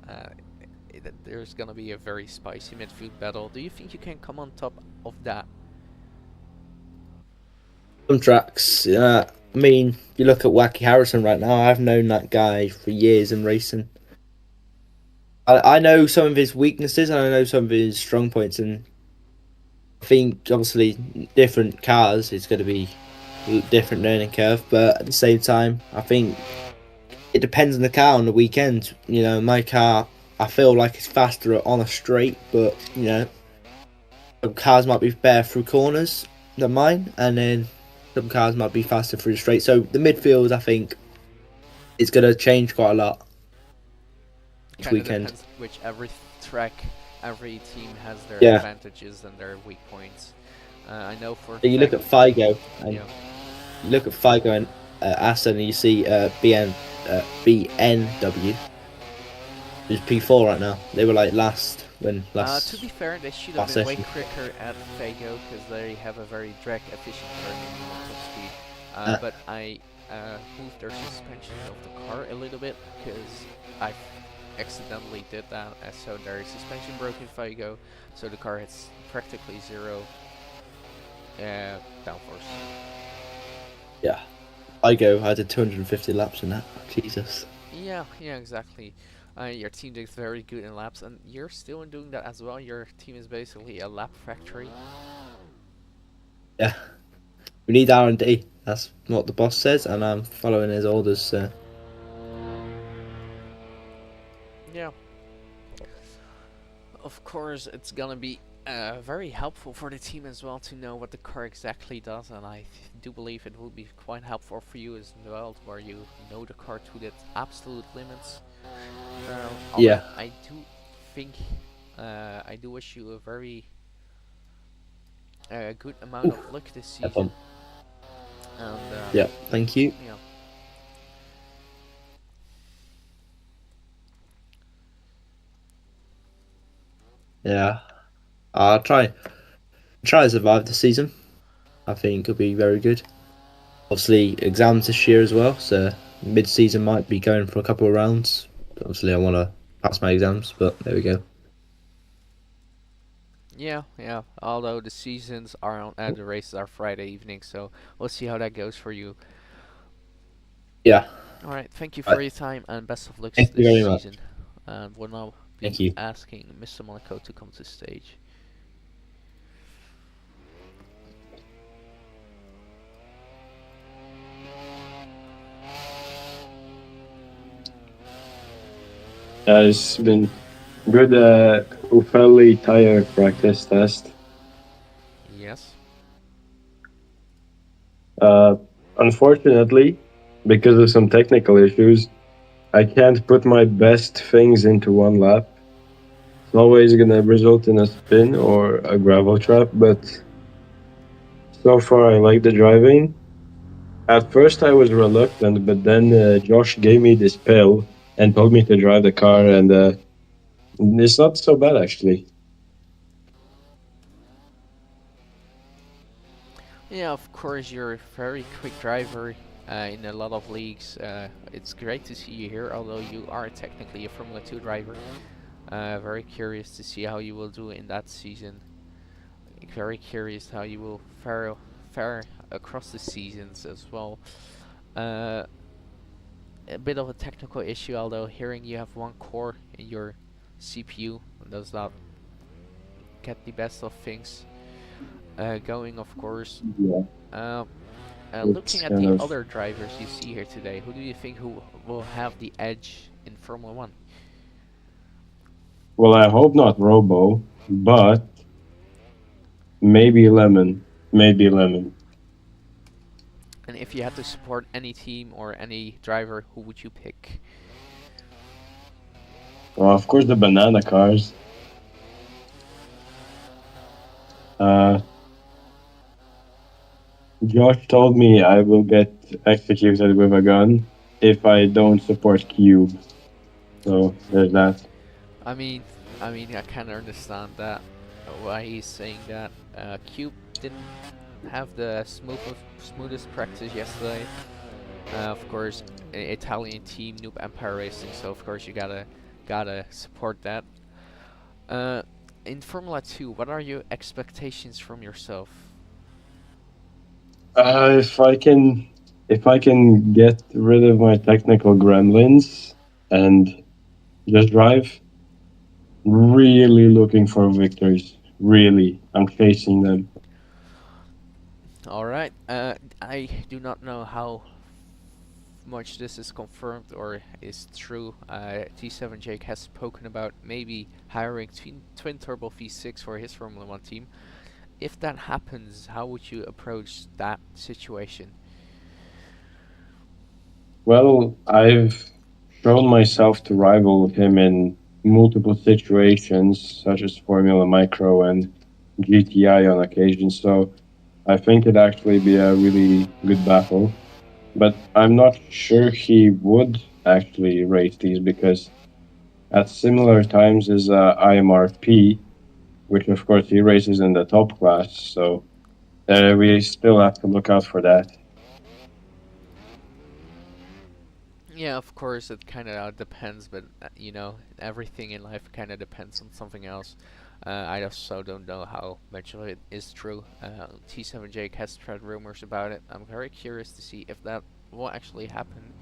Speaker 1: There's gonna be a very spicy midfield battle. Do you think you can come on top of that?
Speaker 3: Some tracks. I mean, you look at Wacky Harrison right now. I've known that guy for years in racing. I know some of his weaknesses and I know some of his strong points, and I think obviously different cars is going to be different learning curve, but at the same time, I think it depends on the car on the weekend. You know, my car, I feel like it's faster on a straight, but you know, some cars might be better through corners than mine, and then some cars might be faster through the straight. So the midfield, I think, is going to change quite a lot this weekend.
Speaker 1: Depends which every track, every team has their advantages and their weak points. I know for
Speaker 3: you look at Figo, and
Speaker 1: yeah.
Speaker 3: you look at Figo and Assen, and you see BMW, who's P4 right now. They were like last when last.
Speaker 1: To be fair, they should have been way quicker at Fago because they have a very drag efficient car in top speed. But I moved their suspension of the car a little bit because I accidentally did that, so their suspension broke in Fago, so the car has practically zero downforce.
Speaker 3: Yeah, I did 250 laps in that. Jesus.
Speaker 1: Yeah, exactly. Your team did very good in laps, and you're still doing that as well. Your team is basically a lap factory.
Speaker 3: Yeah, we need R&D. That's what the boss says, and I'm following his orders. So.
Speaker 1: Yeah, of course, it's gonna be very helpful for the team as well to know what the car exactly does, and I do believe it will be quite helpful for you as well, where you know the car to its absolute limits. Although
Speaker 3: Yeah.
Speaker 1: I do think, I do wish you a very good amount
Speaker 3: Ooh,
Speaker 1: of luck this
Speaker 3: have
Speaker 1: season,
Speaker 3: fun.
Speaker 1: and
Speaker 3: Yeah, thank you.
Speaker 1: yeah.
Speaker 3: Yeah, I'll try to survive the season. I think it'll be very good. Obviously, exams this year as well, so mid-season might be going for a couple of rounds. Obviously, I want to pass my exams, but there we go.
Speaker 1: Yeah, yeah. Although the seasons are on, the races are Friday evening, so we'll see how that goes for you.
Speaker 3: Yeah,
Speaker 1: All right, thank you for
Speaker 3: right.
Speaker 1: your time and best of luck
Speaker 3: Thank you
Speaker 1: this
Speaker 3: very much.
Speaker 1: season. And we'll now
Speaker 3: Thank
Speaker 1: be
Speaker 3: you.
Speaker 1: asking Mr. Monaco to come to stage.
Speaker 4: It's been good fairly tire practice test.
Speaker 1: Yes.
Speaker 4: Uh, Unfortunately, because of some technical issues, I can't put my best things into one lap. It's always going to result in a spin or a gravel trap, but so far I like the driving. At first I was reluctant, but then Josh gave me this pill and told me to drive the car, and it's not so bad actually.
Speaker 1: Yeah, of course, you're a very quick driver in a lot of leagues. It's great to see you here, although you are technically a Formula 2 driver. Very curious to see how you will do in that season. Very curious how you will fare across the seasons as well. Uh, a bit of a technical issue, although hearing you have one core in your CPU does not get the best of things going, of course.
Speaker 4: Yeah,
Speaker 1: Um,
Speaker 4: it's
Speaker 1: Looking at
Speaker 4: kind
Speaker 1: the
Speaker 4: of.
Speaker 1: other drivers you see here today, who do you think who will have the edge in Formula One?
Speaker 4: Well, I hope not Robo, but maybe Lemon. Maybe Lemon.
Speaker 1: And if you had to support any team or any driver, who would you pick?
Speaker 4: Well, of course, the banana cars. Uh, Josh told me I will get executed with a gun if I don't support Cube. So there's that.
Speaker 1: I mean, I kind of understand that why he's saying that. Cube didn't have the smoothest practice yesterday. Of course, Italian team Noob Empire Racing, so of course you gotta support that. Uh, in Formula 2, what are your expectations from yourself?
Speaker 4: If I can get rid of my technical gremlins and just drive, really looking for victories. Really, I'm chasing them.
Speaker 1: All right. I do not know how much this is confirmed or is true. T7 Jake has spoken about maybe hiring twin turbo V6 for his Formula 1 team. If that happens, how would you approach that situation?
Speaker 4: Well, I've shown myself to rival him in multiple situations, such as Formula Micro and GTI on occasion, so I think it'd actually be a really good battle. But I'm not sure he would actually race these because at similar times as IMRP, which of course he races in the top class, so we still have to look out for that.
Speaker 1: Yeah, of course, it kind of depends, but everything in life kind of depends on something else. I also don't know how much of it is true. T7 Jake has spread rumors about it. I'm very curious to see if that will actually happen.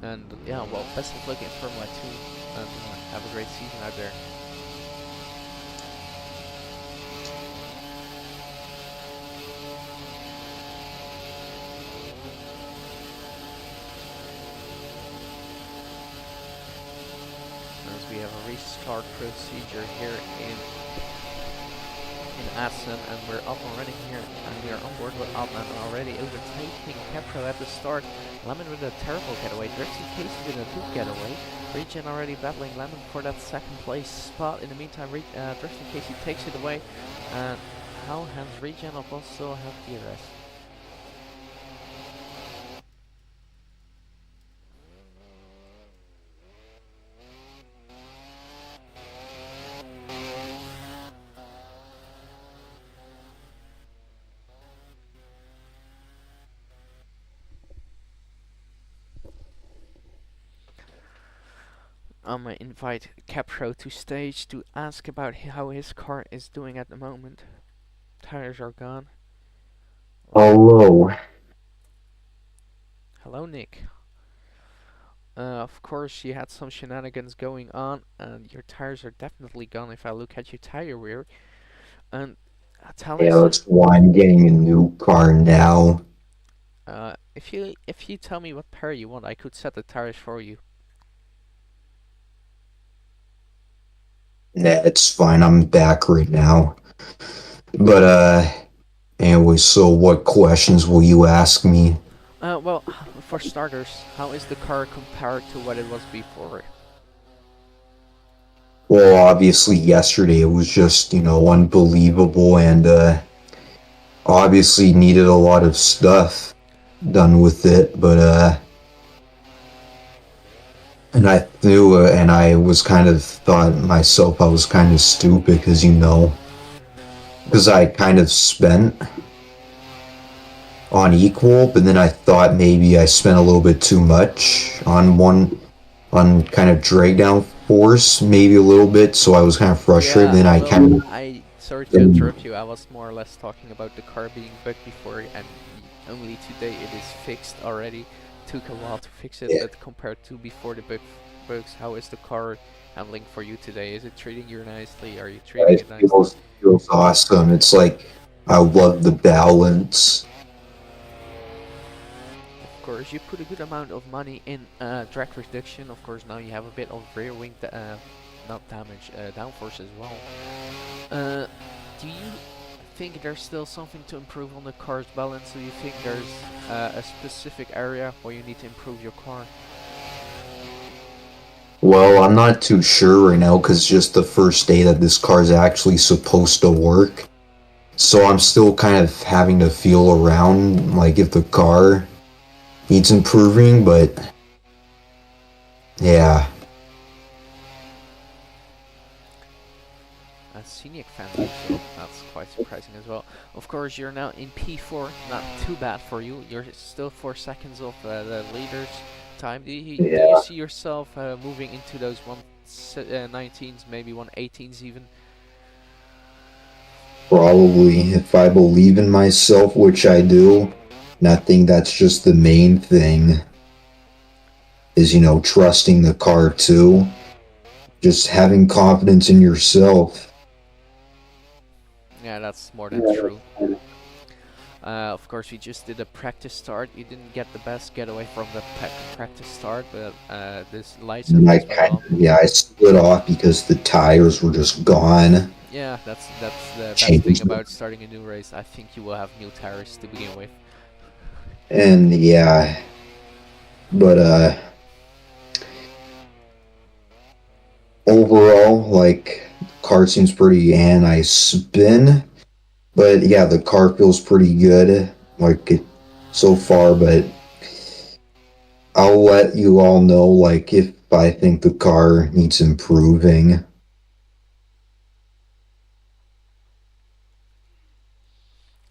Speaker 1: And yeah, well, best of luck in Formula 2, and have a great season out there. As we have a restart procedure here in Assen, and we're up and running here, and we are on board with Adnan already overtaking Kepro at the start. Lemon with a terrible getaway, Drifting Casey with a good getaway. Regen already battling Lemon for that second place spot. In the meantime, Drifting Casey takes it away, and how has Regen also have DRS? I'm gonna invite Capro to stage to ask about how his car is doing at the moment. Tires are gone.
Speaker 5: Hello.
Speaker 1: Hello, Nick. Of course, you had some shenanigans going on, and your tires are definitely gone if I look at your tire wear. And tell
Speaker 5: Yeah,
Speaker 1: us,
Speaker 5: that's why I'm getting a new car now.
Speaker 1: if you tell me what pair you want, I could set the tires for you.
Speaker 5: Nah, it's fine. I'm back right now. But, anyway, so what questions will you ask me?
Speaker 1: Well, for starters, how is the car compared to what it was before?
Speaker 5: Well, obviously, yesterday it was just, unbelievable and, obviously needed a lot of stuff done with it, but, and I knew, and I was kind of thought myself I was kind of stupid because I kind of spent on equal, but then I thought maybe I spent a little bit too much on kind of drag down force, maybe a little bit, so I was kind of frustrated.
Speaker 1: Yeah,
Speaker 5: Then I
Speaker 1: well,
Speaker 5: kind of,
Speaker 1: sorry to interrupt you. I was more or less talking about the car being bugged before, and only today it is fixed already. Took a while to fix it,
Speaker 5: yeah,
Speaker 1: but compared to before the bugs, how is the car handling for you today? Is it treating you nicely? Are you treating
Speaker 5: it
Speaker 1: it nicely?
Speaker 5: feels awesome. It's like I love the balance.
Speaker 1: Of course, you put a good amount of money in drag reduction. Of course, now you have a bit of rear wing, not damage, downforce as well. Do you think there's still something to improve on the car's balance? Do you think there's a specific area where you need to improve your car?
Speaker 5: Well, I'm not too sure right now because just the first day that this car is actually supposed to work. So I'm still kind of having to feel around, like if the car needs improving, but yeah.
Speaker 1: A scenic fan, so that's quite surprising as well. Of course, you're now in P4, not too bad for you. You're still 4 seconds off the leader's time. Do you
Speaker 5: Yeah.
Speaker 1: see yourself moving into those 119s, maybe 118s even?
Speaker 5: Probably, if I believe in myself, which I do, and I think that's just the main thing, is, trusting the car too. Just having confidence in yourself.
Speaker 1: Yeah, that's more than true. Of course, we just did a practice start. You didn't get the best getaway from the practice start, but this license as well.
Speaker 5: I split off because the tires were just gone.
Speaker 1: Yeah, that's the best thing
Speaker 5: Changed them.
Speaker 1: about starting a new race. I think you will have new tires to begin with.
Speaker 5: And yeah, but overall, like, car seems pretty anti-spin. But yeah, the car feels pretty good, like so far. But I'll let you all know, like, if I think the car needs improving.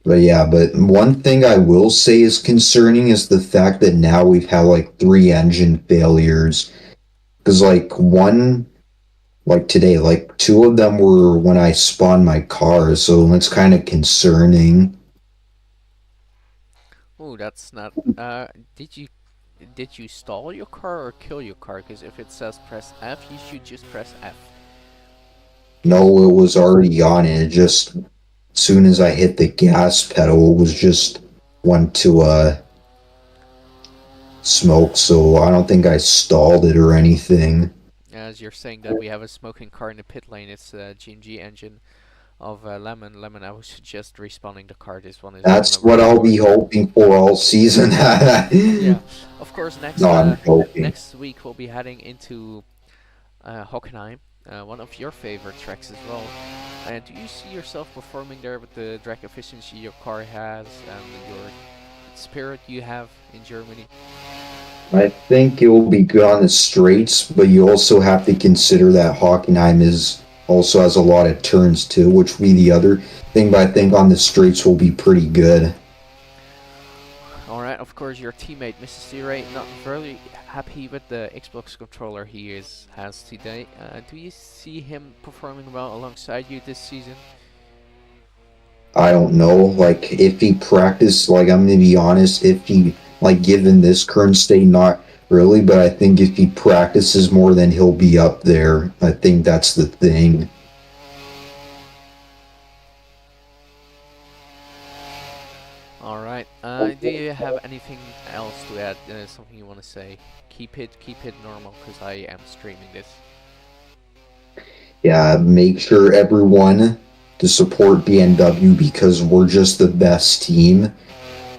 Speaker 5: But yeah, but one thing I will say is concerning is the fact that now we've had like 3 engine failures. Because like today, like 2 of them were when I spawned my car, so it's kind of concerning.
Speaker 1: Oh, that's not. Did you did you stall your car or kill your car? Because if it says press F, you should just press F.
Speaker 5: No, it was already on it. It just, as soon as I hit the gas pedal, it was just went to smoke. So I don't think I stalled it or anything.
Speaker 1: As you're saying that we have a smoking car in the pit lane, it's a GMG engine of Lemon. Lemon, I would suggest respawning the car. This one is
Speaker 5: That's
Speaker 1: gonna
Speaker 5: what I'll
Speaker 1: record.
Speaker 5: be hoping for all season.
Speaker 1: Yeah, of course.
Speaker 5: No, I'm joking.
Speaker 1: Next week we'll be heading into Hockenheim, one of your favorite tracks as well. And do you see yourself performing there with the drag efficiency your car has and your spirit you have in Germany?
Speaker 5: I think it will be good on the straights, but you also have to consider that Hockenheim also has a lot of turns too, which will be the other thing. But I think on the straights will be pretty good.
Speaker 1: Alright, of course your teammate Mr. C-Ray not very happy with the Xbox controller has today. Do you see him performing well alongside you this season?
Speaker 5: I don't know, like if he practiced, like I'm gonna be honest, if he like given this current state, not really, but I think if he practices more, then he'll be up there. I think that's the thing.
Speaker 1: Alright, do you have anything else to add? Something you want to say? Keep it normal, because I am streaming this.
Speaker 5: Yeah, make sure everyone to support BMW because we're just the best team.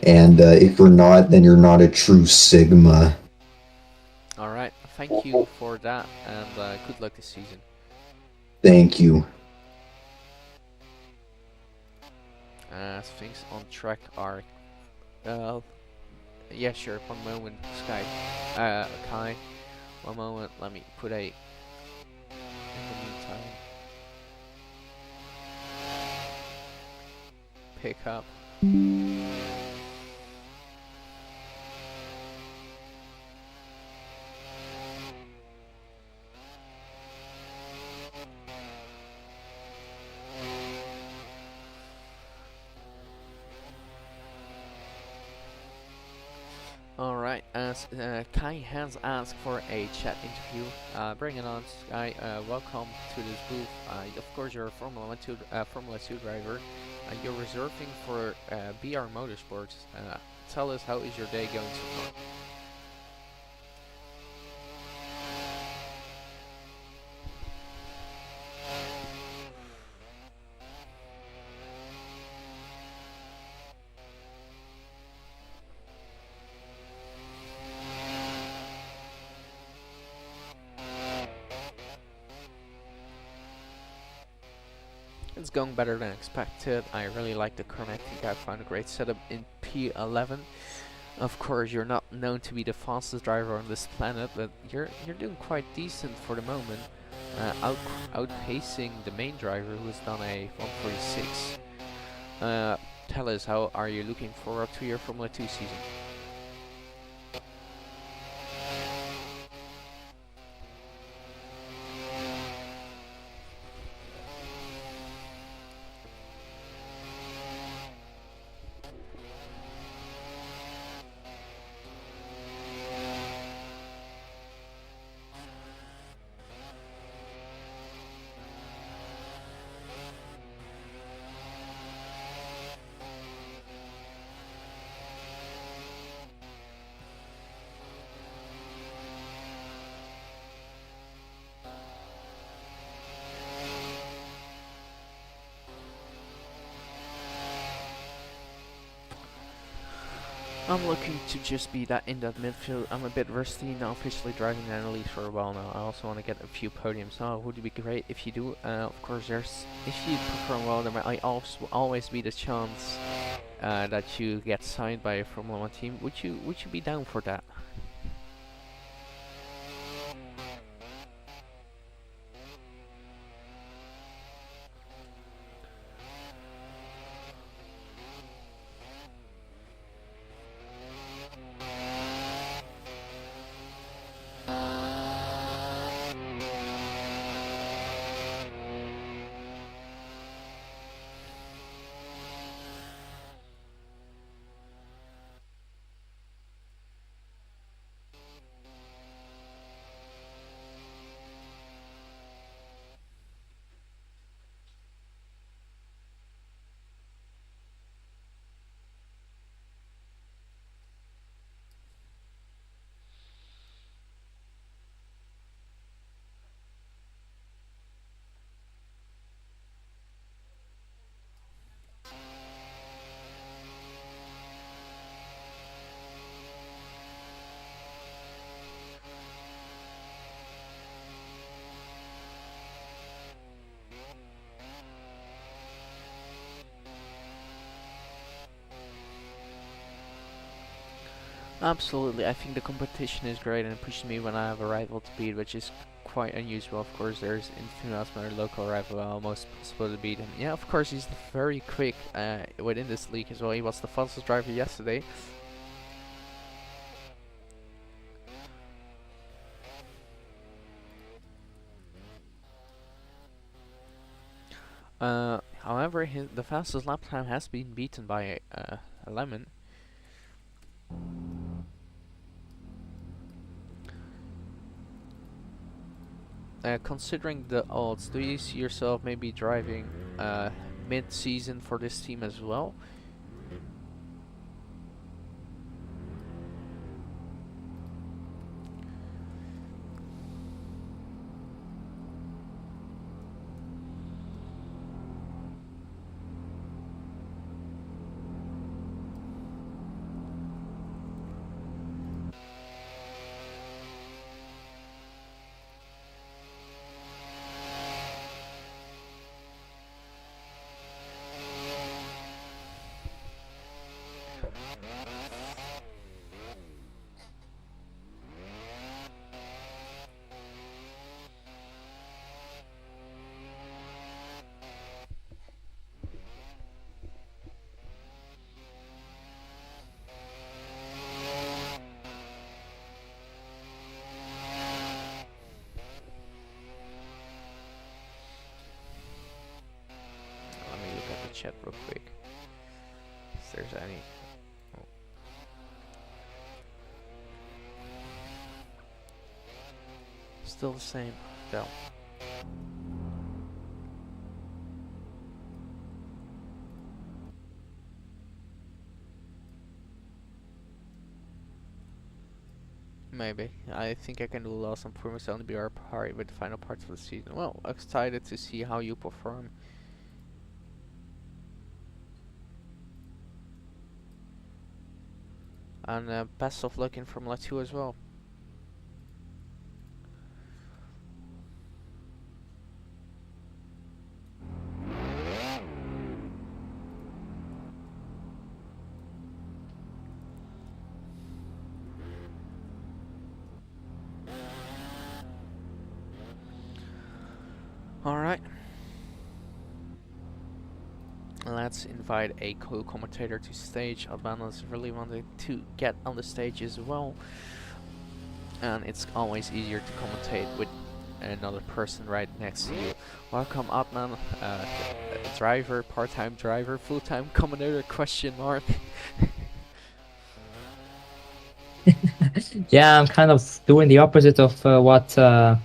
Speaker 5: And if you're not, then you're not a true Sigma.
Speaker 1: Alright, thank you for that, and good luck this season.
Speaker 5: Thank you.
Speaker 1: Things on track are... yeah, sure, one moment, Kai. One moment, let me put a... In the meantime... Pick up. Alright, as Kai has asked for a chat interview, bring it on, Kai. Welcome to this booth. Of course, you're a Formula 2 driver. You're reserving for BR Motorsports. Tell us, how is your day going so far? It's going better than expected. I really like the car. I think I found a great setup in P11. Of course, you're not known to be the fastest driver on this planet, but you're doing quite decent for the moment, outpacing the main driver who's done a 146. Tell us, how are you looking forward to your Formula 2 season? I'm looking to just be in that midfield. I'm a bit rusty, not officially driving an elite for a while now. I also want to get a few podiums. Oh, would be great if you do. Of course, if you perform well, there might always be the chance that you get signed by a Formula 1 team. Would you be down for that? Absolutely, I think the competition is great and it pushes me when I have a rival to beat, which is quite unusual. Of course, there's Infamous, my local rival, almost possible to beat him. Yeah, of course, he's very quick within this league as well. He was the fastest driver yesterday. However, the fastest lap time has been beaten by a Lemon. Considering the odds, do you see yourself maybe driving mid-season for this team as well? Let me look at the chat real quick. If there's any. Oh. Still the same, though. Maybe. I think I can do awesome improvements on the BR part with the final parts of the season. Well, excited to see how you perform. And best of luck in Formula 2 as well. Alright. Let's invite a co-commentator to stage. Albano's really wanted to get on the stage as well. And it's always easier to commentate with another person right next to you. Welcome Adnan, driver, part-time driver, full-time commentator, question mark.
Speaker 2: Yeah, I'm kind of doing the opposite of what Alex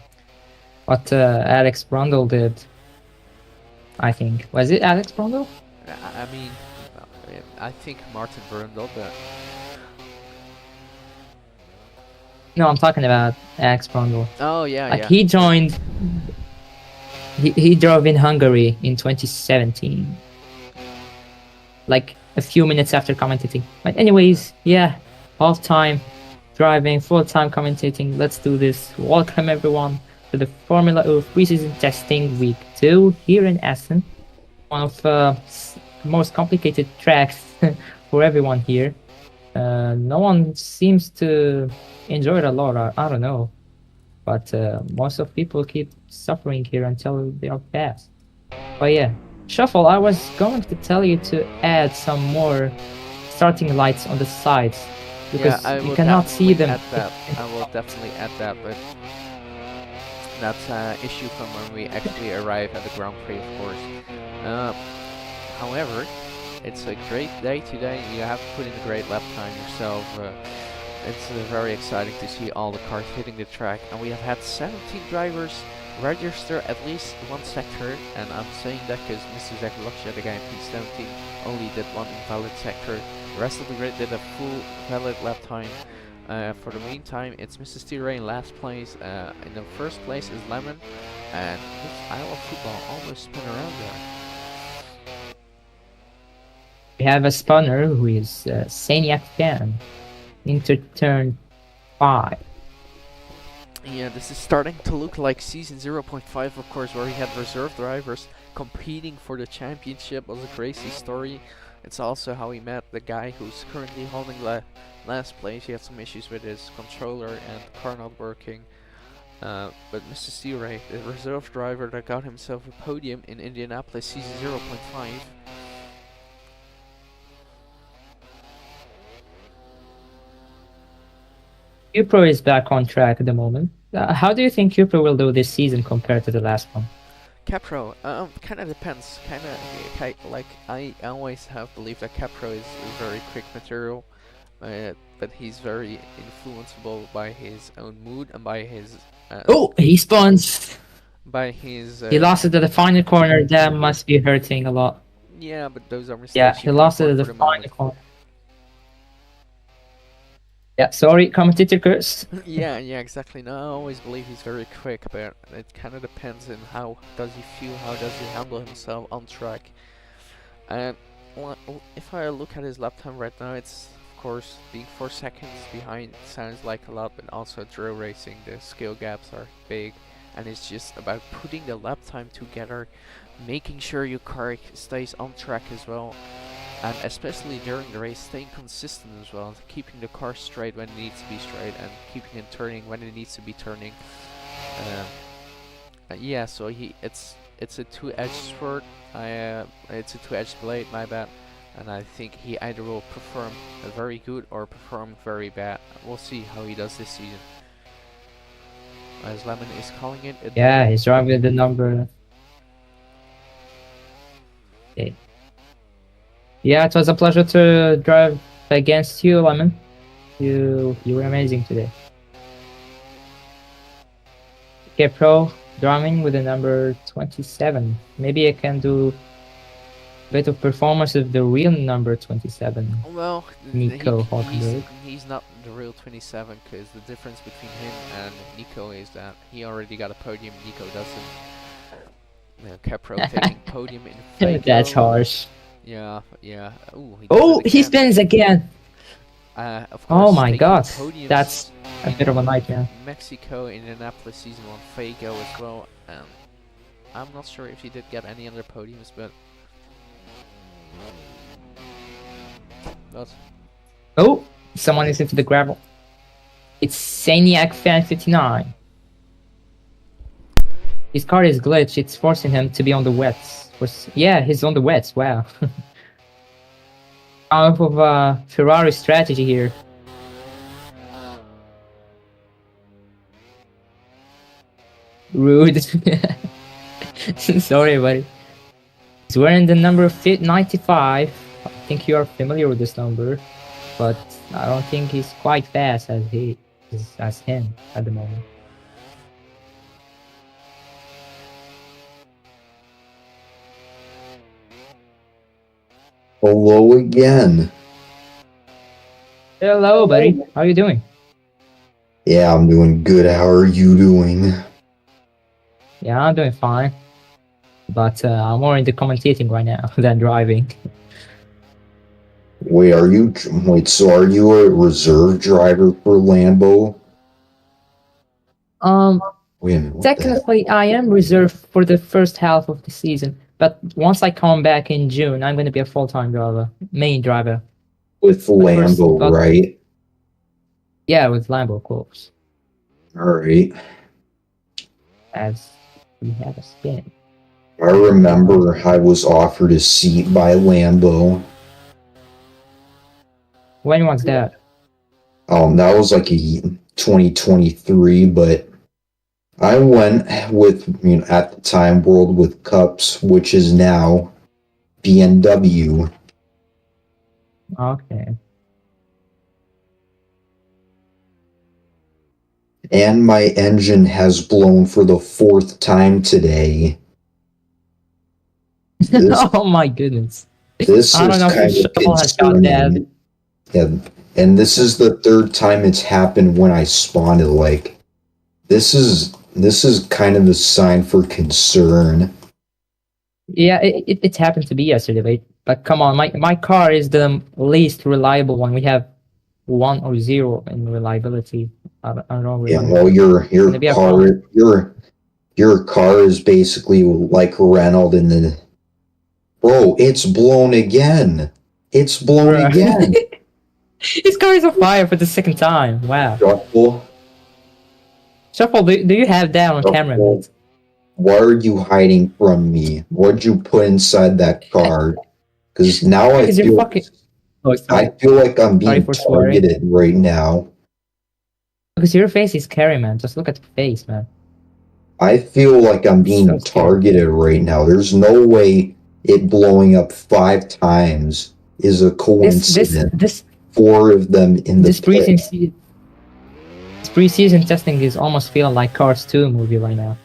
Speaker 2: Brundle did. I think. Was it Alex Brundle?
Speaker 1: I mean, I think Martin Brundle, but
Speaker 2: No, I'm talking about Alex Brundle.
Speaker 1: oh yeah,
Speaker 2: Like
Speaker 1: yeah.
Speaker 2: he joined. He drove in Hungary in 2017. Like a few minutes after commentating. But anyways, yeah, half-time driving, full-time commentating. Let's do this. Welcome everyone to the Formula O preseason testing week 2 here in Assen. One of the most complicated tracks for everyone here. No one seems to enjoy it a lot. I don't know, but most of people keep suffering here until they are passed. But yeah, Shuffle, I was going to tell you to add some more starting lights on the sides because
Speaker 1: I
Speaker 2: you
Speaker 1: will
Speaker 2: cannot see them.
Speaker 1: Add that. I will definitely add that, but that's an issue from when we actually arrive at the Grand Prix, of course. However, it's a great day today. You have put in a great lap time yourself. It's very exciting to see all the cars hitting the track, and we have had 17 drivers register at least one sector, and I'm saying that because Mr. Zakaloksha, the guy in P17, only did one invalid sector. The rest of the grid did a full valid lap time. For the meantime, it's Mr. Steeray in last place. In the first place is Lemon, and this Iowa football almost spin around there.
Speaker 2: We have a spawner who is Saniac Fan into turn 5.
Speaker 1: Yeah, this is starting to look like season 0.5, of course, where we had reserve drivers competing for the championship. Was a crazy story. It's also how we met the guy who's currently holding the last place. He had some issues with his controller and the car not working. But Mr. Steeray, the reserve driver that got himself a podium in Indianapolis, sees 0.5.
Speaker 2: Cupro is back on track at the moment. How do you think Cupro will do this season compared to the last one?
Speaker 1: Capro, kind of depends. Like I always have believed that Capro is a very quick material, but he's very influenceable by his own mood and by his.
Speaker 2: Oh, he spawns!
Speaker 1: By his.
Speaker 2: He lost it at the final corner. That must be hurting a lot.
Speaker 1: Yeah, but those are mistakes.
Speaker 2: Yeah,
Speaker 1: you
Speaker 2: he
Speaker 1: can
Speaker 2: lost it
Speaker 1: afford
Speaker 2: at
Speaker 1: for
Speaker 2: the
Speaker 1: the
Speaker 2: final
Speaker 1: moment.
Speaker 2: corner. Yeah, sorry, commentator curse.
Speaker 1: Yeah, exactly. No, I always believe he's very quick, but it kind of depends on how does he feel, how does he handle himself on track. And if I look at his lap time right now, it's of course being 4 seconds behind sounds like a lot, but also drill racing, the skill gaps are big, and it's just about putting the lap time together, making sure your car stays on track as well. And especially during the race, staying consistent as well, keeping the car straight when it needs to be straight, and keeping it turning when it needs to be turning. Yeah, so it's a two-edged sword. It's a two-edged blade, my bad. And I think he either will perform very good or perform very bad. We'll see how he does this season. As Lemon is calling it.
Speaker 2: Yeah, he's driving the number. Okay. Yeah, it was a pleasure to drive against you, Lemon. You were amazing today. Okay, Pro driving with the number 27. Maybe I can do a bit of performance of the real number 27.
Speaker 1: Well,
Speaker 2: Nico
Speaker 1: he's not the real 27, because the difference between him and Nico is that he already got a podium, Nico doesn't. Capro taking podium in Fago.
Speaker 2: That's harsh.
Speaker 1: Yeah. Ooh,
Speaker 2: he spins again.
Speaker 1: Of course,
Speaker 2: Oh my god,
Speaker 1: podiums
Speaker 2: that's a bit of a nightmare.
Speaker 1: Mexico, Indianapolis season 1, Fago as well. I'm not sure if he did get any other podiums, but
Speaker 2: oh, someone is into the gravel. It's Saniac Fan 59. His car is glitched. It's forcing him to be on the wets. Yeah, he's on the wets. Wow. Out of Ferrari strategy here. Rude. Sorry, buddy. He's wearing the number 95. I think you are familiar with this number, but I don't think he's quite fast as him at the moment.
Speaker 5: Hello again.
Speaker 2: Hello, buddy. How are you doing?
Speaker 5: Yeah, I'm doing good. How are you doing?
Speaker 2: Yeah, I'm doing fine. But I'm more into commentating right now than driving.
Speaker 5: Wait, so are you a reserve driver for Lambo? Wait a minute, what the heck?
Speaker 2: Technically, I am reserved for the first half of the season. But once I come back in June, I'm going to be a full-time driver, main driver.
Speaker 5: With Lambo,
Speaker 2: but-
Speaker 5: right?
Speaker 2: Yeah, with Lambo, of course.
Speaker 5: Alright.
Speaker 2: As we have a spin.
Speaker 5: I remember I was offered a seat by Lambo.
Speaker 2: When was that?
Speaker 5: That was like 2023, but I went with, at the time, World with Cups, which is now BMW.
Speaker 2: Okay.
Speaker 5: And my engine has blown for the 4th time today.
Speaker 2: Oh my goodness.
Speaker 5: This
Speaker 2: I don't
Speaker 5: is
Speaker 2: know if
Speaker 5: kind
Speaker 2: the
Speaker 5: of
Speaker 2: shovel has got
Speaker 5: concerning. Yeah, and this is the 3rd time it's happened when I spawned. Like, this is kind of a sign for concern.
Speaker 2: Yeah, it happened to be yesterday, but come on, my car is the least reliable one. We have 1 or 0 in reliability. I don't know.
Speaker 5: Yeah, well, your car is basically like Renault in the. Bro, it's blown again. It's blown again.
Speaker 2: His car is on fire for the second time. Wow.
Speaker 5: Shuffle.
Speaker 2: Shuffle, do you have that on camera,
Speaker 5: Shuffle.
Speaker 2: mate?
Speaker 5: Why are you hiding from me? What'd you put inside that car? Because now
Speaker 2: Because you're fucking. Oh,
Speaker 5: I
Speaker 2: sorry.
Speaker 5: feel like I'm
Speaker 2: Sorry
Speaker 5: being
Speaker 2: for swearing.
Speaker 5: targeted right now.
Speaker 2: Because your face is scary, man. Just look at the face, man.
Speaker 5: I feel like I'm being
Speaker 2: So scary.
Speaker 5: targeted right now. There's no way it blowing up 5 times is a coincidence.
Speaker 2: This
Speaker 5: 4 of them in the
Speaker 2: this
Speaker 5: pit.
Speaker 2: preseason testing is almost feeling like Cars 2 movie right now.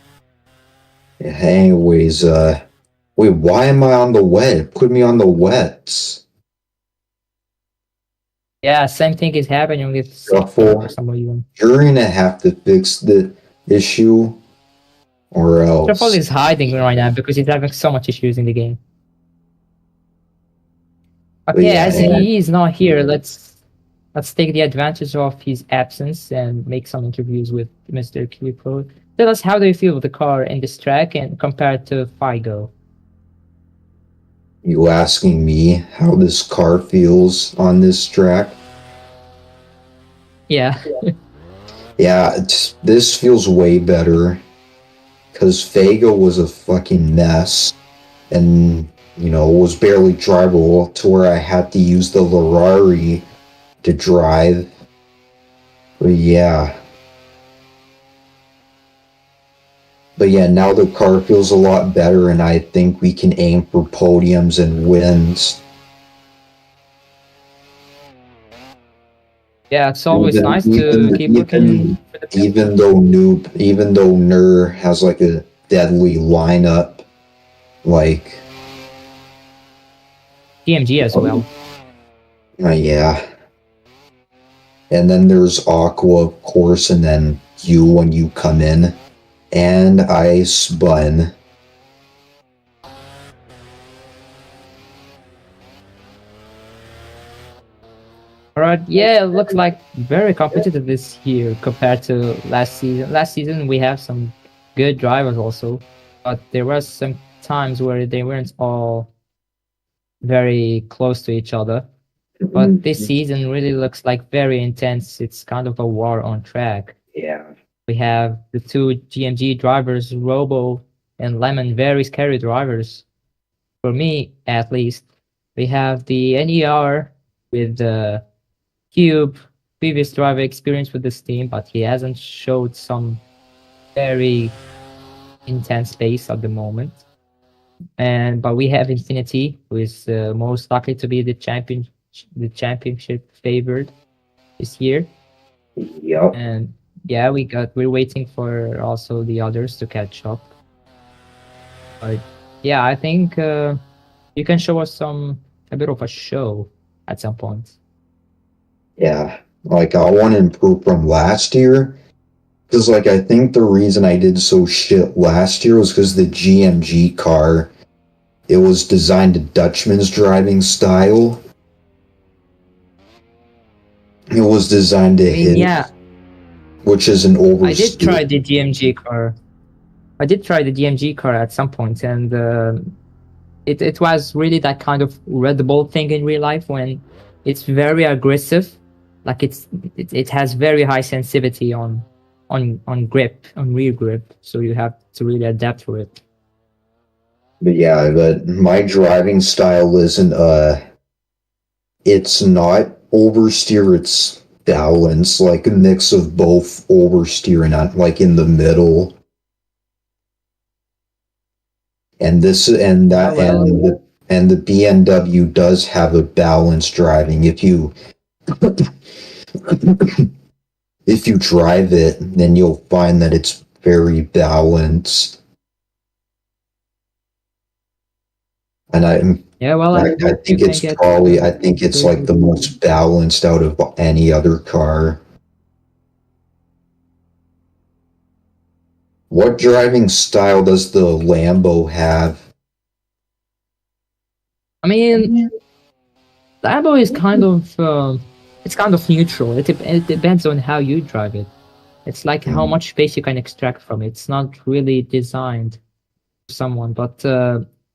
Speaker 5: Anyways, wait, why am I on the wet? Put me on the wets.
Speaker 2: Yeah, same thing is happening with
Speaker 5: Shuffle.
Speaker 2: some of you.
Speaker 5: You're gonna have to fix the issue, or else.
Speaker 2: Shuffle is hiding right now because he's having so much issues in the game. Okay,
Speaker 5: yeah,
Speaker 2: as
Speaker 5: yeah.
Speaker 2: he is not here, let's take the advantage of his absence and make some interviews with Mr. Kipro. Tell us, how do you feel with the car in this track and compared to Figo?
Speaker 5: You asking me how this car feels on this track?
Speaker 2: Yeah.
Speaker 5: Yeah, this feels way better. Because Fago was a fucking mess. And, was barely drivable to where I had to use the Ferrari to drive. But yeah. But yeah, now the car feels a lot better, and I think we can aim for podiums and wins.
Speaker 2: Yeah, it's always nice to keep looking for the
Speaker 5: even though Nur has like a deadly lineup, like
Speaker 2: DMG as well.
Speaker 5: Yeah. And then there's Aqua, of course, and then you when you come in. And I spun.
Speaker 2: Alright, yeah, it looks like very competitive this year compared to last season. Last season we have some good drivers also, but there were some times where they weren't all very close to each other. But this season really looks like very intense. It's kind of a war on track.
Speaker 5: Yeah.
Speaker 2: We have the two GMG drivers, Robo and Lemon, very scary drivers. For me, at least. We have the NER with the Cube, previous driver experience with this team, but he hasn't showed some very intense pace at the moment. But we have Infinity, who is most likely to be the championship favored this year.
Speaker 5: Yep.
Speaker 2: And yeah, we're waiting for also the others to catch up. But yeah, I think you can show us a bit of a show at some point.
Speaker 5: Yeah. Like, I want to improve from last year. Because, like, I think the reason I did so shit last year was because the GMG car, it was designed to Dutchman's driving style. It was designed to hit,
Speaker 2: yeah,
Speaker 5: which is an oversteer.
Speaker 2: I did try the DMG car. I did try the DMG car at some point, and it was really that kind of Red Bull thing in real life when it's very aggressive, like it has very high sensitivity on grip, on rear grip, so you have to really adapt to it.
Speaker 5: But yeah, but my driving style isn't it's not oversteer, it's balance, like a mix of both oversteer and not like in the middle. And this and that and the BMW does have a balanced driving. If you if you drive it, then you'll find that it's very balanced. And I think it's like the most balanced out of any other car. What driving style does the Lambo have?
Speaker 2: I mean, Lambo is kind of it's kind of neutral. It depends on how you drive it. It's like how much space you can extract from it. It's not really designed for someone, but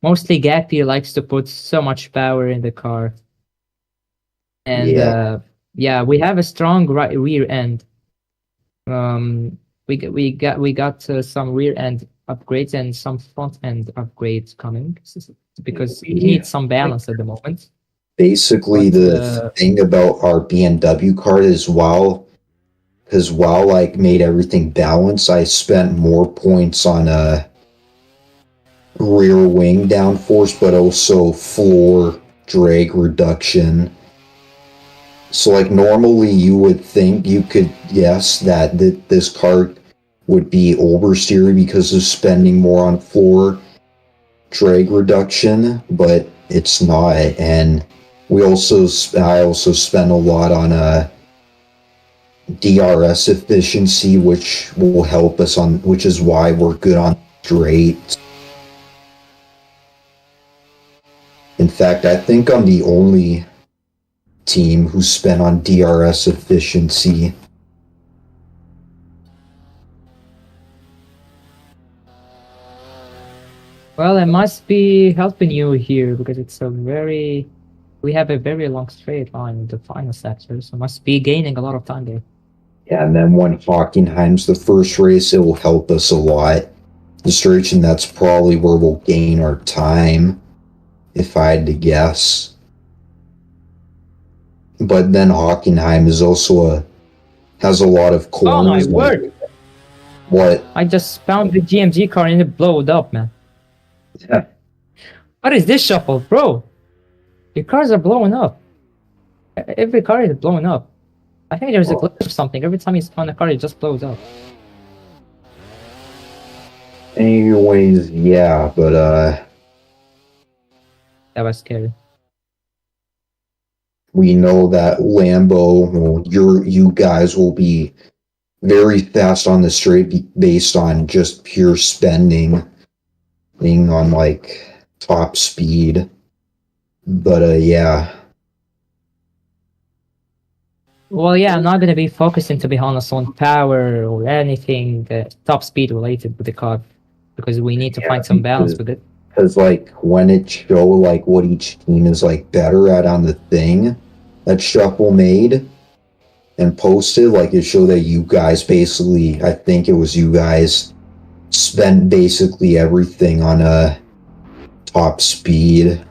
Speaker 2: mostly Gappy likes to put so much power in the car. And Yeah, we have a strong rear end. We got some rear end upgrades and some front end upgrades coming because we need some balance at the moment.
Speaker 5: Basically,
Speaker 2: But
Speaker 5: the thing about our BMW card is while I made everything balanced, I spent more points on rear wing downforce, but also floor drag reduction. So, like, normally you would think you could guess that this card would be oversteery because of spending more on floor drag reduction, but it's not. And I also spent a lot on DRS efficiency, which will help us which is why we're good on straight. In fact, I think I'm the only team who spent on DRS efficiency.
Speaker 2: well, I must be helping you here because we have a very long straight line in the final sector, so must be gaining a lot of time there.
Speaker 5: Yeah, and then when Hockenheim's the first race, it will help us a lot. The stretch, and that's probably where we'll gain our time, if I had to guess. But then Hockenheim is also has a lot of corners.
Speaker 2: Oh my word!
Speaker 5: What?
Speaker 2: I just found the GMG car and it blowed up, man.
Speaker 5: Yeah.
Speaker 2: What is this shuffle, bro? Your cars are blowing up. Every car is blowing up. I think there's a glitch or something. Every time you spawn a car, it just blows up.
Speaker 5: Anyways, yeah, but
Speaker 2: That was scary.
Speaker 5: we know that Lambo, well, you guys will be very fast on the straight based on just pure spending, being on like top speed. But yeah.
Speaker 2: Well, yeah, I'm not gonna be focusing, to be honest, on power or anything top speed related with the car because we need to find some balance with it.
Speaker 5: Because like when it show like what each team is like better at on the thing that Shuffle made and posted, like it showed that you guys basically, I think it was you guys spent basically everything on a top speed.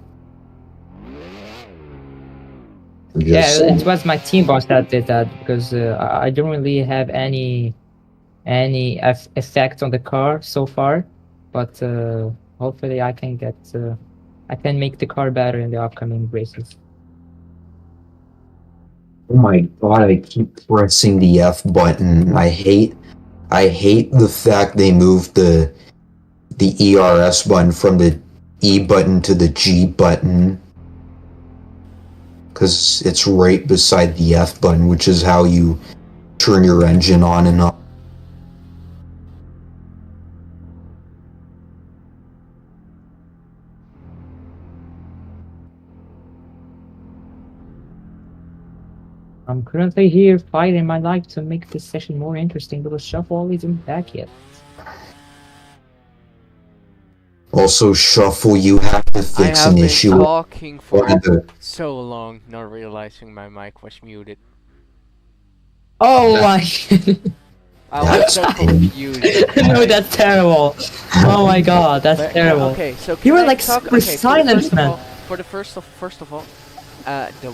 Speaker 2: Yeah, it was my team boss that did that because I don't really have any effect on the car so far, but hopefully I can make the car better in the upcoming races.
Speaker 5: Oh my god, I keep pressing the F button. I hate the fact they moved the ERS button from the E button to the G button. Because it's right beside the F button, which is how you turn your engine on and off.
Speaker 2: I'm currently here fighting my life to make this session more interesting because Shuffle isn't back yet.
Speaker 5: Also, Shuffle, you have to fix an issue.
Speaker 1: I have been talking for so long, not realizing my mic was muted.
Speaker 2: Oh my!
Speaker 1: I was so confused.
Speaker 2: No, that's terrible. Oh my god, that's terrible.
Speaker 1: Okay, so
Speaker 2: you were like super silent, man.
Speaker 1: First of all, the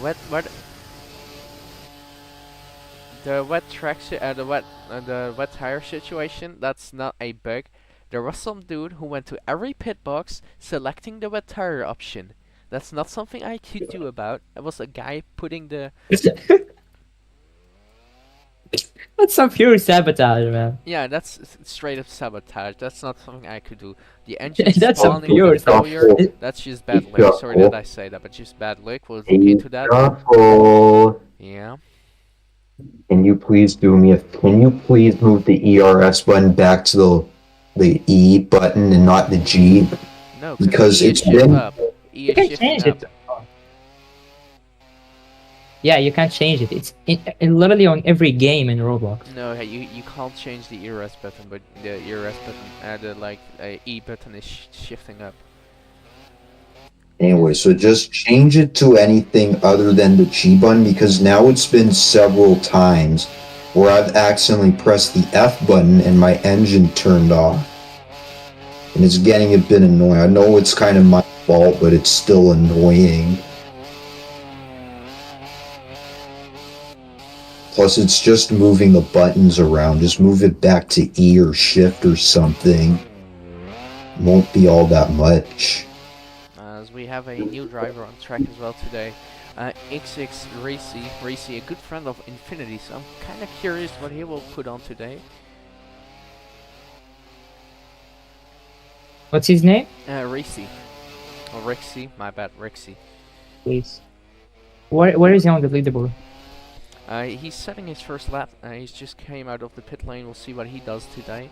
Speaker 1: wet tire situation. That's not a bug. There was some dude who went to every pit box selecting the wet tire option. That's not something I could do about. It was a guy putting the.
Speaker 2: That's some pure sabotage, man.
Speaker 1: Yeah, that's straight up sabotage. That's not something I could do. The engine
Speaker 2: that's
Speaker 1: spawning with failure. That's just bad luck. Sorry that I say that, but just bad luck. We'll look into that. Yeah.
Speaker 5: Can you please move the ERS button back to the E button and not the G?
Speaker 1: No,
Speaker 5: because
Speaker 1: E
Speaker 5: it's been.
Speaker 1: Up. E is shifting up.
Speaker 2: Yeah, you can't change it. It's literally on every game in Roblox.
Speaker 1: No, you can't change the ERS button, but the ERS button, the E button is shifting up.
Speaker 5: Anyway, so just change it to anything other than the G button, because now it's been several times where I've accidentally pressed the F button and my engine turned off. And it's getting a bit annoying. I know it's kind of my fault, but it's still annoying. Plus, it's just moving the buttons around. Just move it back to E or Shift or something. Won't be all that much.
Speaker 1: As we have a new driver on track as well today. XX Racy, a good friend of Infinity, so I'm kind of curious what he will put on today.
Speaker 2: What's his name?
Speaker 1: Racy. Or Rexy, my bad, Rexy.
Speaker 2: Please. Where is he on the leaderboard?
Speaker 1: He's setting his first lap. He's just came out of the pit lane. We'll see what he does today.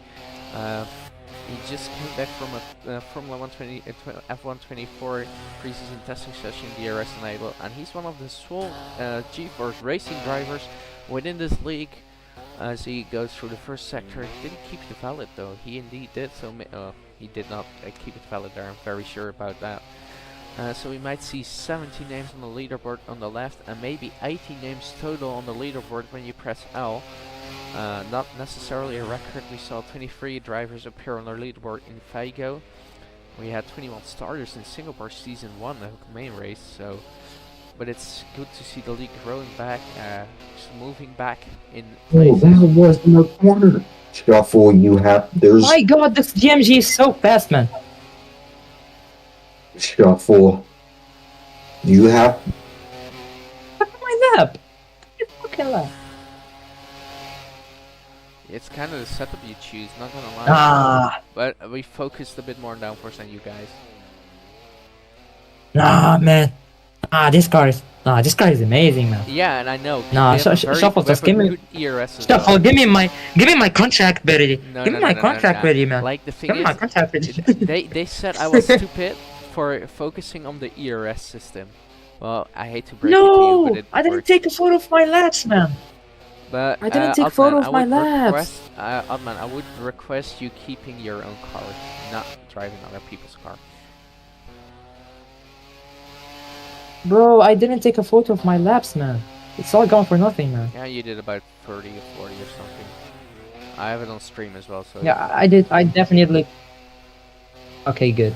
Speaker 1: He just came back from a Formula 120 F124 pre-season testing session, DRS enabled, and he's one of the sole G-Force racing drivers within this league. As he goes through the first sector, he didn't keep it valid though. He indeed did. So he did not keep it valid there. I'm very sure about that. So we might see 70 names on the leaderboard on the left, and maybe 80 names total on the leaderboard when you press L. Not necessarily a record. We saw 23 drivers appear on our leaderboard in Figo. We had 21 starters in Singapore Season 1, the main race. So, but it's good to see the league growing back, just moving back in places.
Speaker 5: Oh, that was in the corner. Shuffle, you have... There's...
Speaker 2: My god, this GMG is so fast, man.
Speaker 5: Shuffle. You have...
Speaker 2: Look at my lap. You fucking lap.
Speaker 1: It's kind of the setup you choose, not gonna lie.
Speaker 2: Ah.
Speaker 1: But we focused a bit more on downforce than you guys.
Speaker 2: Nah, man. This car is amazing, man.
Speaker 1: Yeah, and I know.
Speaker 2: Nah, Shuffle, just give me. Shuffle, give me my contract, buddy. Give me my contract, buddy, man.
Speaker 1: Like the thing
Speaker 2: Give me my
Speaker 1: is,
Speaker 2: contract, buddy.
Speaker 1: they said I was stupid for focusing on the ERS system. Well, I hate to break it to you, but it
Speaker 2: I didn't
Speaker 1: works.
Speaker 2: take a photo of my laps, man.
Speaker 1: But
Speaker 2: I didn't take
Speaker 1: Adman,
Speaker 2: photo of
Speaker 1: I
Speaker 2: my
Speaker 1: would
Speaker 2: laps.
Speaker 1: Adman, I would request you keeping your own car, not driving other people's car.
Speaker 2: Bro, I didn't take a photo of my laps, man. It's all gone for nothing, man.
Speaker 1: Yeah, you did about 30 or 40 or something. I have it on stream as well, so...
Speaker 2: Yeah, I did. I definitely... Okay, good.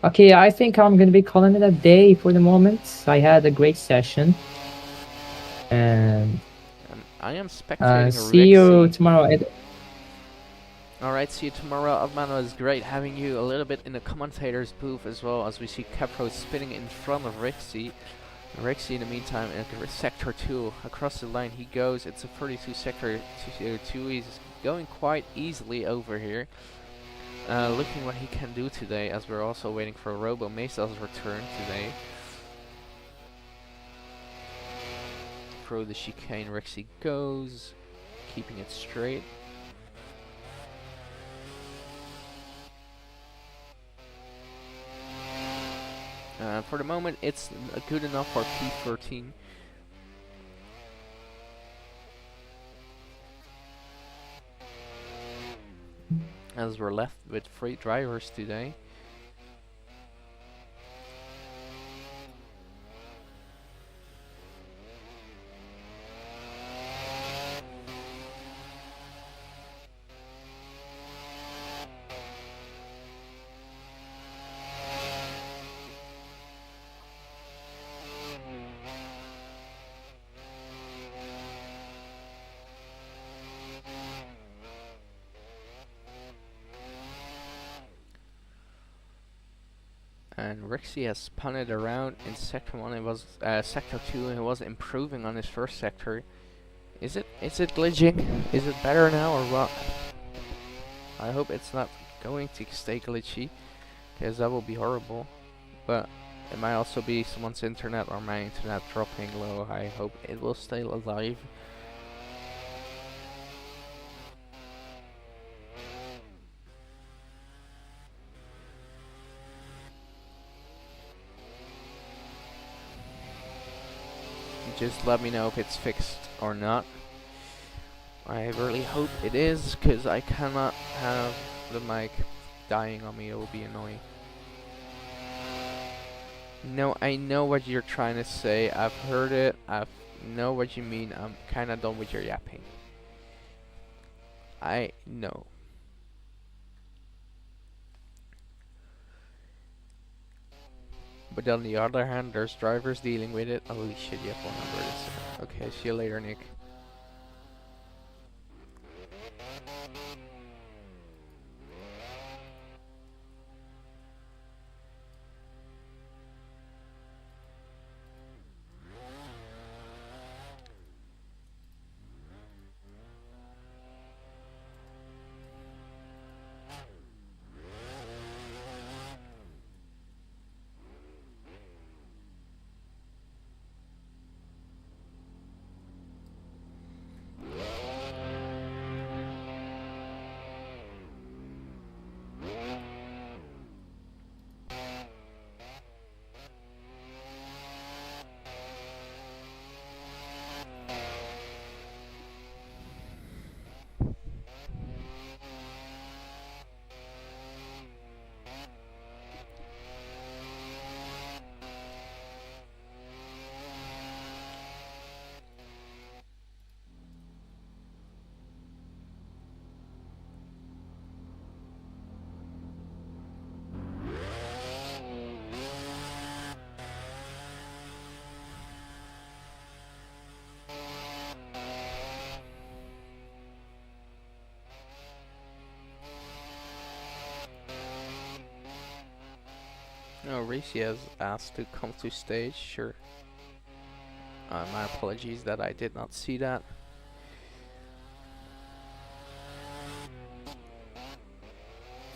Speaker 2: Okay, I think I'm gonna be calling it a day for the moment. I had a great session. And...
Speaker 1: I am spectating
Speaker 2: see you tomorrow.
Speaker 1: Alright, see you tomorrow. Adman, was great having you a little bit in the commentator's booth as well, as we see Capro spinning in front of Rixie. Rixie in the meantime in sector 2 across the line he goes. It's a 32 sector 2. He's going quite easily over here. Looking what he can do today, as we're also waiting for Robo Mesa's return today. Through the chicane, Rixie goes, keeping it straight. For the moment, it's good enough for P13. As we're left with 3 drivers today. And Rixie has spun it around in sector 1. It was sector 2. He was improving on his first sector. Is it glitching? Is it better now or what? I hope it's not going to stay glitchy, because that will be horrible. But it might also be someone's internet or my internet dropping low. I hope it will stay alive. Just let me know if it's fixed or not. I really hope it is, because I cannot have the mic dying on me. It will be annoying. No, I know what you're trying to say. I've heard it. I know what you mean. I'm kind of done with your yapping. I know. But on the other hand, there's drivers dealing with it. Holy shit, you have 100. Okay, see you later, Nick. Oh, Racy has asked to come to stage. Sure. My apologies that I did not see that.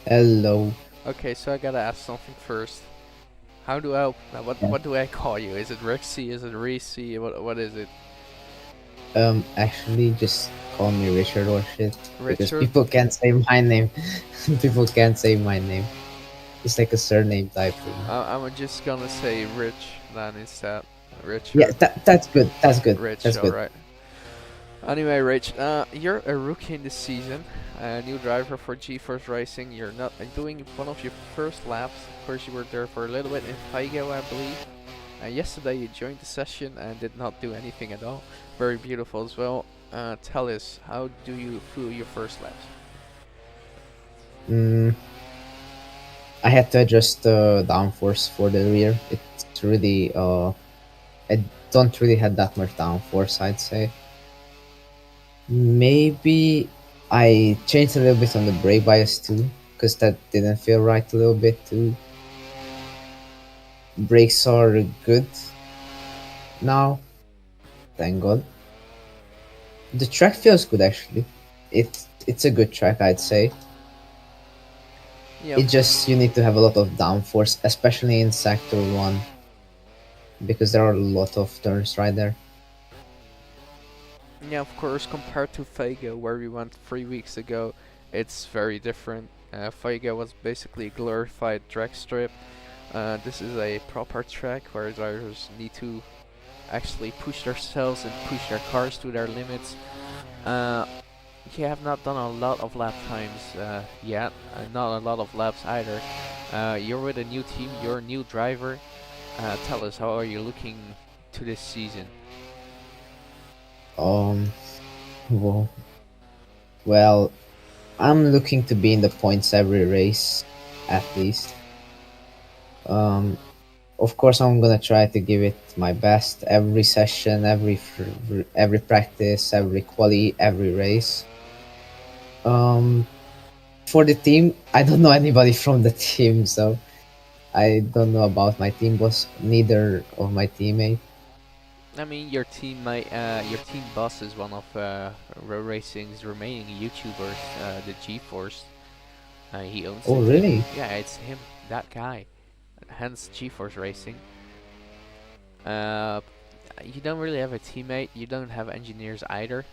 Speaker 6: Hello.
Speaker 1: Okay, so I gotta ask something first. How do I what do I call you? Is it Rexy? Is it Racy? What is it?
Speaker 6: Actually, just call me Richard or shit. Because
Speaker 1: Richard?
Speaker 6: people can't say my name. People can't say my name. It's like a surname type thing.
Speaker 1: I'm just gonna say Rich then instead. Richard.
Speaker 6: Yeah, that's good. That's good.
Speaker 1: Rich,
Speaker 6: That's good.
Speaker 1: alright. Anyway, Rich, you're a rookie in this season, a new driver for GeForce Racing. You're not doing one of your first laps. Of course, you were there for a little bit in Figo, I believe. Yesterday, you joined the session and did not do anything at all. Very beautiful as well. Tell us, how do you feel your first laps?
Speaker 6: I had to adjust the downforce for the rear. It's really I don't really have that much downforce, I'd say. Maybe I changed a little bit on the brake bias too, because that didn't feel right a little bit too. Brakes are good now, thank God. The track feels good actually. It's a good track, I'd say.
Speaker 1: Yeah,
Speaker 6: It just you need to have a lot of downforce, especially in sector 1, because there are a lot of turns right there.
Speaker 1: yeah, of course, compared to Figo, where we went 3 weeks ago, it's very different. Figo was basically a glorified drag strip. This is a proper track where drivers need to actually push themselves and push their cars to their limits. You have not done a lot of lap times yet, not a lot of laps either. You're with a new team, you're a new driver. Tell us, how are you looking to this season?
Speaker 6: Well, well, I'm looking to be in the points every race, at least. Of course, I'm gonna try to give it my best every session, every practice, every quali, every race. For the team, I don't know anybody from the team, so I don't know about my team boss, neither of my teammate.
Speaker 1: I mean, your team boss is one of Road Racing's remaining YouTubers, the GeForce. He owns
Speaker 6: Oh,
Speaker 1: the team.
Speaker 6: really?
Speaker 1: Yeah, it's him, that guy. Hence GeForce Racing. You don't really have a teammate. You don't have engineers either.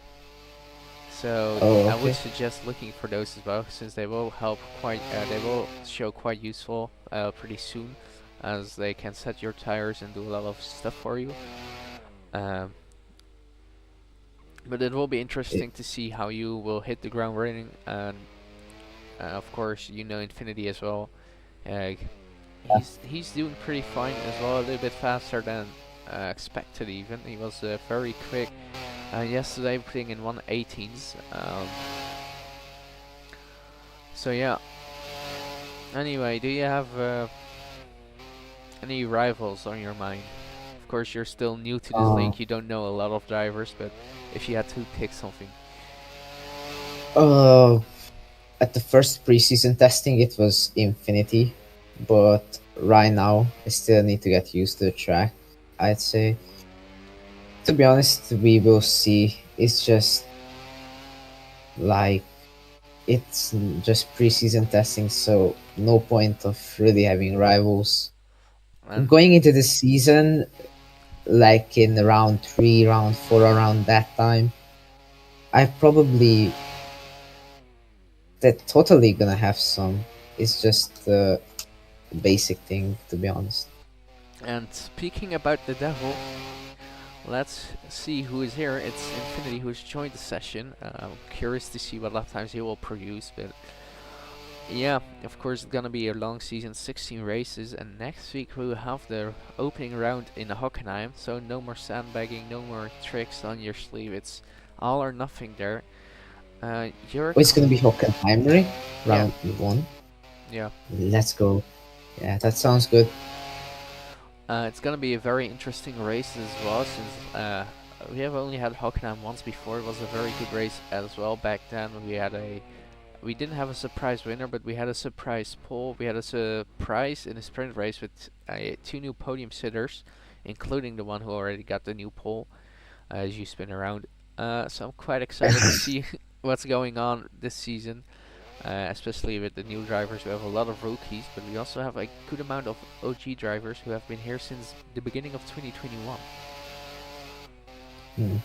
Speaker 1: So I would suggest looking for those as well, since they will help quite. They will show quite useful pretty soon, as they can set your tires and do a lot of stuff for you. But it will be interesting to see how you will hit the ground running, and of course, you know Infinity as well. he's doing pretty fine as well. A little bit faster than expected. Even he was very quick yesterday, putting in 118s. So yeah. Anyway, do you have any rivals on your mind? Of course, you're still new to this
Speaker 6: Uh,
Speaker 1: league. You don't know a lot of drivers, but if you had to pick something,
Speaker 6: uh, at the first preseason testing, it was Infinity, but right now, I still need to get used to the track. I'd say, to be honest, we will see. It's just like it's just preseason testing, so no point of really having rivals.
Speaker 1: and
Speaker 6: Going into the season, like in round 3, round 4, around that time, I probably they're totally gonna have some. It's just the basic thing, to be honest.
Speaker 1: speaking about the devil, let's see who is here. It's Infinity who's joined the session. I'm curious to see what lap times he will produce, but yeah, of course it's gonna be a long season, 16 races, and next week we will have the opening round in Hockenheim, so no more sandbagging, no more tricks on your sleeve. It's all or nothing there. You're
Speaker 6: Oh, it's gonna be Hockenheimry,
Speaker 1: yeah,
Speaker 6: round 1.
Speaker 1: yeah.
Speaker 6: Let's go. Yeah, that sounds good.
Speaker 1: It's gonna be a very interesting race as well, since we have only had Hockenheim once before. It was a very good race as well. Back then we didn't have a surprise winner, but we had a surprise pole. We had a surprise in a sprint race with two new podium sitters, including the one who already got the new pole as you spin around. So I'm quite excited to see what's going on this season, especially with the new drivers. We have a lot of rookies, but we also have a good amount of OG drivers who have been here since the beginning of 2021.
Speaker 6: Hmm.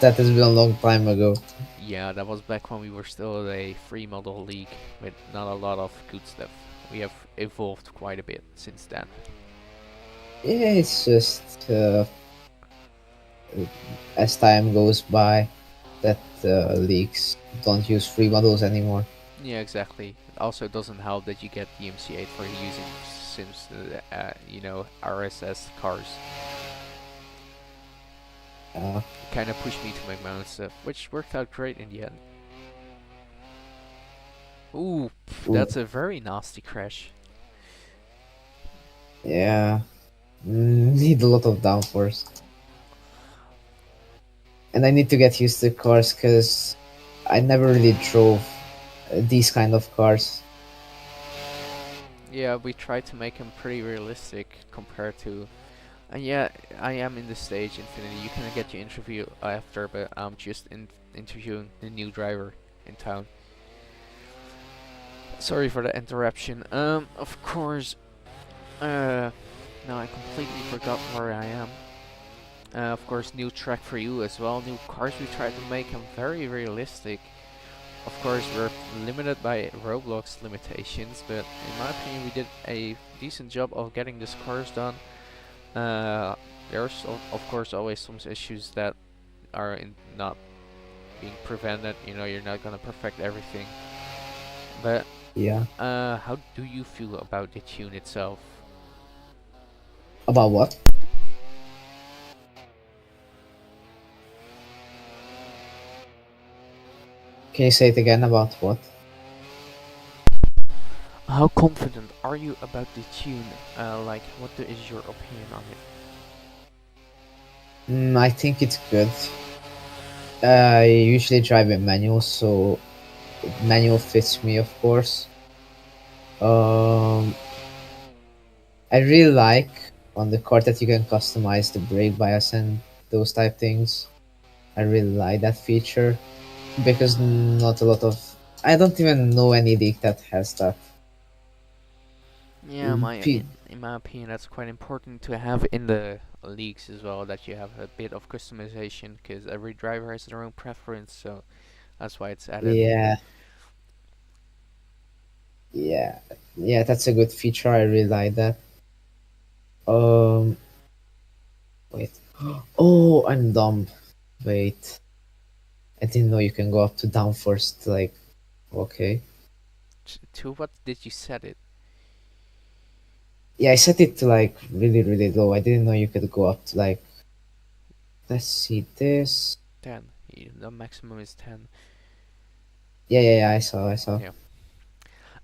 Speaker 6: That has been a long time ago.
Speaker 1: Yeah, that was back when we were still a free model league with not a lot of good stuff. We have evolved quite a bit since then.
Speaker 6: Yeah, it's just as time goes by, that leagues don't use free models anymore.
Speaker 1: Yeah, exactly. It also doesn't help that you get the MC8 for using Sims, RSS cars.
Speaker 6: Uh,
Speaker 1: Kind of pushed me to make my own stuff, which worked out great in the end. Ooh,
Speaker 6: Ooh.
Speaker 1: that's a very nasty crash.
Speaker 6: Yeah, need a lot of downforce. And I need to get used to cars because I never really drove these kind of cars.
Speaker 1: Yeah, we tried to make them pretty realistic compared to. And yeah, I am in the stage, Infinity. You can get your interview after, but I'm just interviewing the new driver in town. Sorry for the interruption. Of course, now I completely forgot where I am. Of course, new track for you as well. New cars, we tried to make them very realistic. Of course, we're limited by Roblox limitations, but in my opinion, we did a decent job of getting these cars done. There's of course always some issues that are not being prevented. You know, you're not gonna perfect everything. But
Speaker 6: Yeah.
Speaker 1: how do you feel about the tune itself?
Speaker 6: About what? Can you say it again? About what?
Speaker 1: How confident are you about the tune? Like, is your opinion on it?
Speaker 6: I think it's good. I usually drive in manual, so manual fits me, of course. Um, I really like on the car that you can customize the brake bias and those type things. I really like that feature because not a lot of I don't even know any league that has that.
Speaker 1: Yeah,
Speaker 6: Pe-
Speaker 1: in my opinion, that's quite important to have in the leagues as well. That you have a bit of customization, because every driver has their own preference. So that's why it's added.
Speaker 6: yeah, yeah, yeah. That's a good feature. I really like that. Um, wait. Oh, I'm dumb. Wait, I didn't know you can go up to downforce. Like, okay.
Speaker 1: To what did you set it?
Speaker 6: Yeah, I set it to like really, really low. I didn't know you could go up to like. Let's see this.
Speaker 1: 10. The maximum is 10.
Speaker 6: Yeah. I saw.
Speaker 1: Yeah.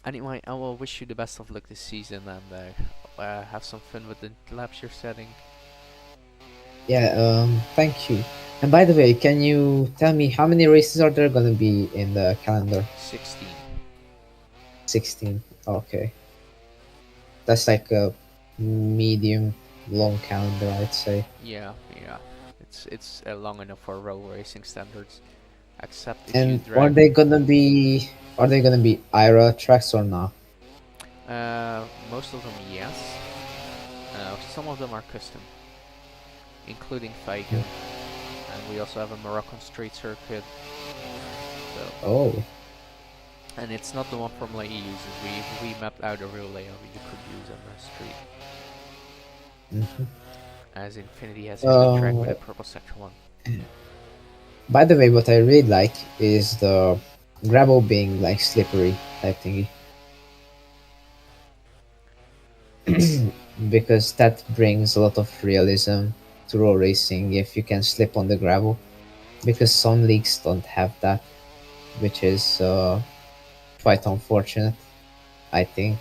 Speaker 1: Anyway, I will wish you the best of luck this season and have some fun with the laps you're setting.
Speaker 6: Yeah. Thank you. And by the way, can you tell me how many races are there gonna be in the calendar?
Speaker 1: 16.
Speaker 6: 16. Okay. That's like a medium long calendar, I'd say.
Speaker 1: Yeah. It's long enough for road racing standards. Except if you
Speaker 6: And
Speaker 1: drag.
Speaker 6: are they gonna be IRA tracks or not?
Speaker 1: Most of them, yes. Some of them are custom, including Figo. And we also have a Moroccan street circuit. So,
Speaker 6: Oh.
Speaker 1: and it's not the one Formula E uses. We mapped out a real layout you could use on the street.
Speaker 6: Hmm.
Speaker 1: As Infinity has a good track with a purple sector one.
Speaker 6: By the way, what I really like is the gravel being like slippery type thingy. Because that brings a lot of realism to road racing if you can slip on the gravel. Because some leagues don't have that, which is quite unfortunate, I think.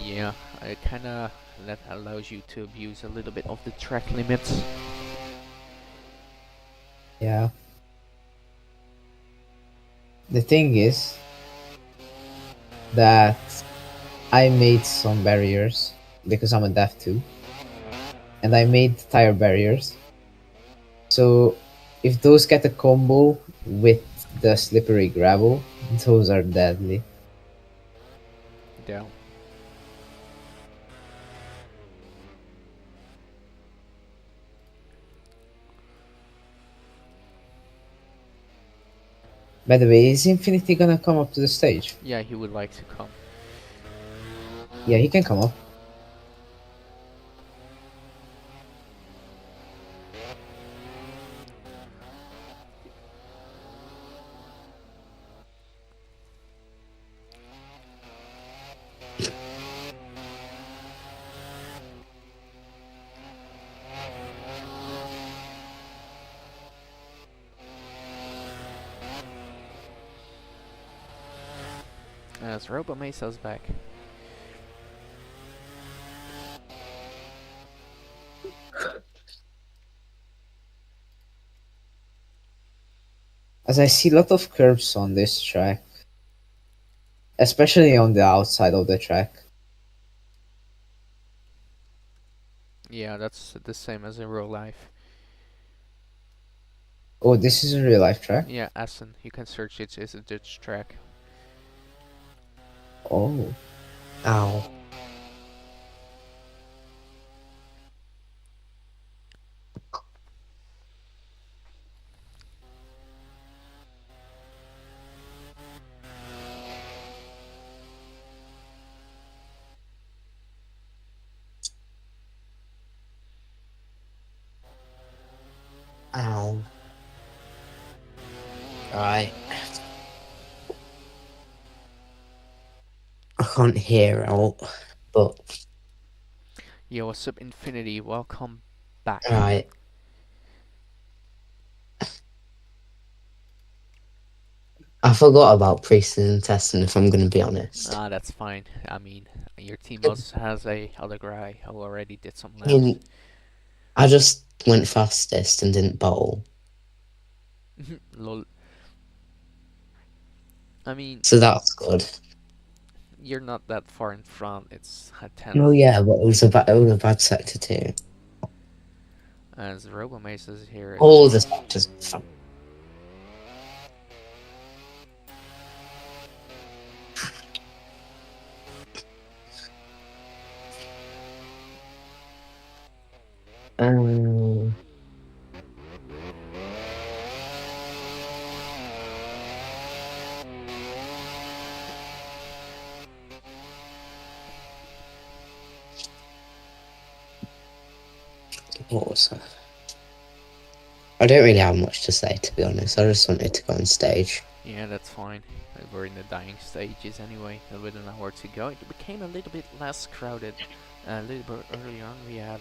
Speaker 1: Yeah, it kinda that allows you to abuse a little bit of the track limits.
Speaker 6: Yeah. The thing is that I made some barriers because I'm a dev too, and I made tire barriers. So if those get a combo with the slippery gravel, those are deadly.
Speaker 1: Yeah.
Speaker 6: By the way, is Infinity gonna come up to the stage?
Speaker 1: Yeah, he would like to come.
Speaker 6: Yeah, he can come up.
Speaker 1: As Robo Mesa's back.
Speaker 6: As I see a lot of curves on this track, especially on the outside of the track.
Speaker 1: Yeah, that's the same as in real life.
Speaker 6: Oh, this is a real life track?
Speaker 1: Yeah, Assen. You can search it. It's a Dutch track.
Speaker 6: Oh.
Speaker 2: Ow. Ow. Right. I can't hear out, but
Speaker 1: Yo, what's up, Infinity? Welcome back.
Speaker 2: right. I forgot about preseason testing, if I'm going to be honest.
Speaker 1: Ah, that's fine. I mean, your team also has a other guy who already did some
Speaker 2: I mean,
Speaker 1: laps.
Speaker 2: I just went fastest and didn't bowl.
Speaker 1: Lol. I mean,
Speaker 2: So that's good.
Speaker 1: you're not that far in front. It's at 10th.
Speaker 2: Oh yeah, but it was a bad sector too.
Speaker 1: As Robo Mesa's here.
Speaker 2: All the sectors. Um, what was that? I don't really have much to say, to be honest. I just wanted to go on stage.
Speaker 1: Yeah, that's fine. We're in the dying stages anyway. With an hour to go, it became a little bit less crowded A little bit earlier on, we had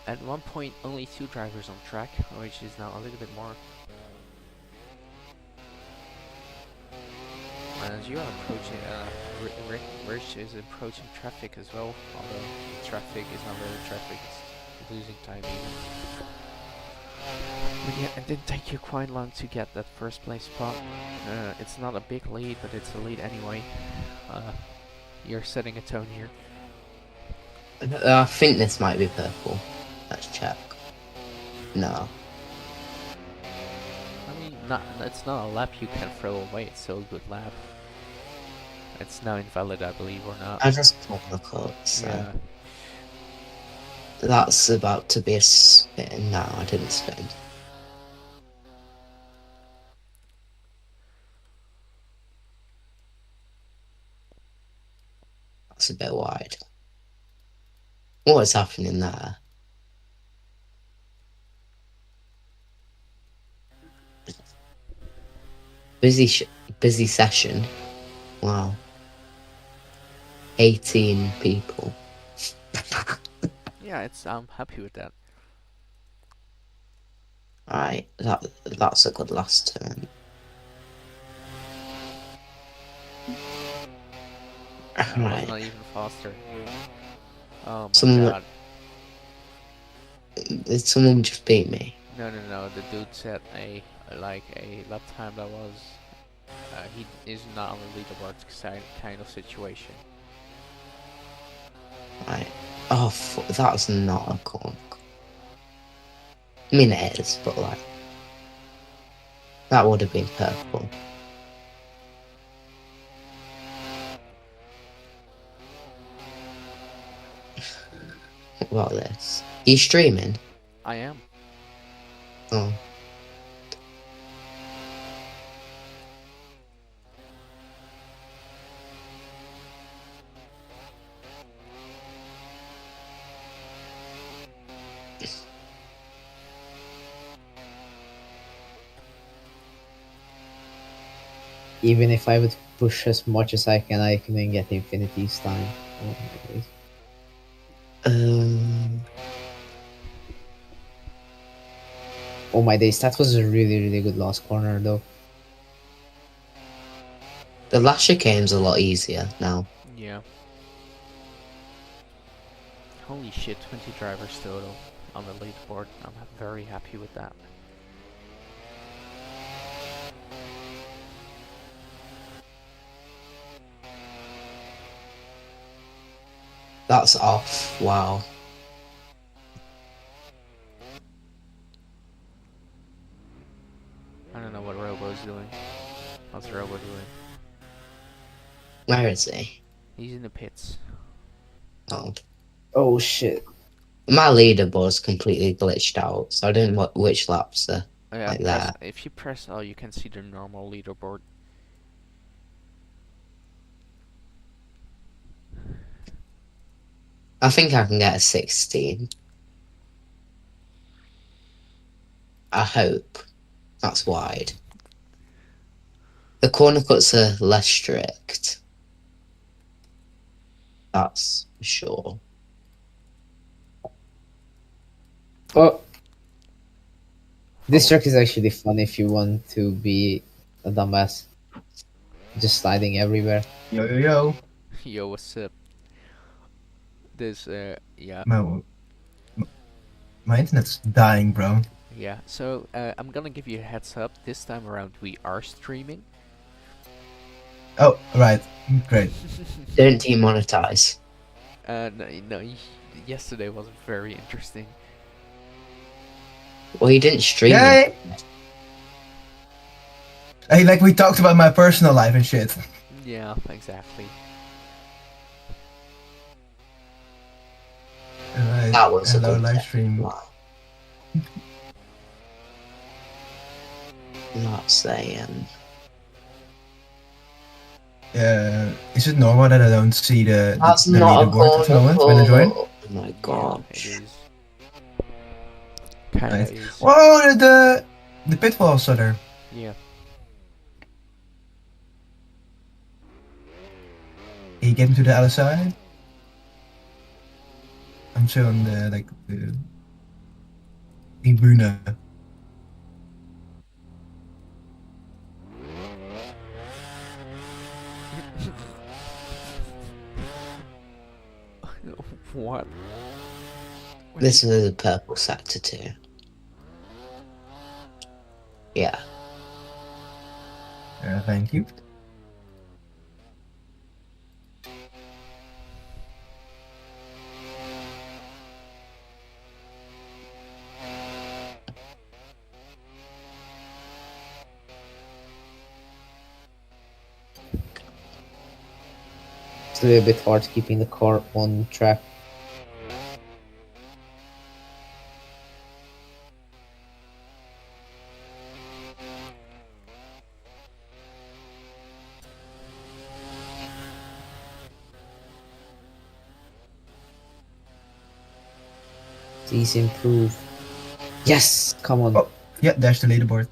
Speaker 1: at one point only 2 drivers on track, which is now a little bit more. As you are approaching, Rich is approaching traffic as well, although traffic is not really traffic, it's losing time even. But yeah, it didn't take you quite long to get that first place spot. It's not a big lead, but it's a lead anyway. You're setting a tone here.
Speaker 7: I think this might be purple. Let's check. No.
Speaker 1: I mean, it's not a lap you can throw away, it's still a good lap. It's now invalid, I believe, or not.
Speaker 7: I just pulled the code, so.
Speaker 1: Yeah.
Speaker 7: That's about to be a spin. No, I didn't spin. That's a bit wide. What is happening there? Busy session. Wow. 18 people.
Speaker 1: Yeah, I'm happy with that.
Speaker 7: Alright, that's a good last turn.
Speaker 1: That was
Speaker 7: Right.
Speaker 1: not even faster. Oh my
Speaker 7: Someone-
Speaker 1: god.
Speaker 7: Did someone just beat me?
Speaker 1: No, the dude set a lap time that was he is not on the leaderboard kind of situation.
Speaker 7: Right. Oh, that's not a cork. I mean, it is, but like, that would have been purple. What about this? Are you streaming?
Speaker 1: I am.
Speaker 7: Oh.
Speaker 6: Even if I would push as much as I couldn't get infinity's time. Oh my days. Oh my days, that was a really good last corner though.
Speaker 7: The last chicane's a lot easier now.
Speaker 1: Yeah. Holy shit, 20 drivers total on the leaderboard. I'm very happy with that.
Speaker 7: That's off. Wow.
Speaker 1: I don't know what Robo's doing. What's Robo doing?
Speaker 7: Where is he?
Speaker 1: He's in the pits.
Speaker 7: Oh.
Speaker 6: Oh shit.
Speaker 7: My leaderboard's completely glitched out, so I don't know which laps are
Speaker 1: Yeah,
Speaker 7: like that.
Speaker 1: if you press L, you can see the normal leaderboard.
Speaker 7: I think I can get a 16. I hope. That's wide. The corner cuts are less strict. That's for sure.
Speaker 6: Oh. This track is actually fun if you want to be a dumbass. Just sliding everywhere.
Speaker 8: Yo.
Speaker 1: Yo, what's up? This, yeah.
Speaker 8: My internet's dying, bro.
Speaker 1: Yeah, so I'm gonna give you a heads up. This time around, we are streaming.
Speaker 8: Oh, right. Great.
Speaker 7: Don't demonetize.
Speaker 1: No, yesterday was very interesting.
Speaker 7: Well, you didn't stream it.
Speaker 8: Yay! Hey, like we talked about my personal life and shit.
Speaker 1: Yeah, exactly.
Speaker 8: Right.
Speaker 7: That was
Speaker 8: Hello,
Speaker 7: a good
Speaker 8: live stream.
Speaker 7: Wow. Not saying.
Speaker 8: Is it normal that I don't see the
Speaker 7: That's
Speaker 8: the
Speaker 7: not a
Speaker 8: leaderboard at the moment when I join?
Speaker 7: Oh my
Speaker 1: Yeah,
Speaker 7: gosh.
Speaker 1: it is. Kinda
Speaker 8: Nice.
Speaker 1: is.
Speaker 8: Whoa, the pitfalls are there.
Speaker 1: Yeah.
Speaker 8: He get him to the other side. I'm still on the Ibuna.
Speaker 1: What?
Speaker 7: This is a purple sector too. Yeah.
Speaker 8: Thank you.
Speaker 6: It's a little bit hard keeping the car on track. Please improve. Yes, come on.
Speaker 8: Oh, yeah, there's the leaderboard.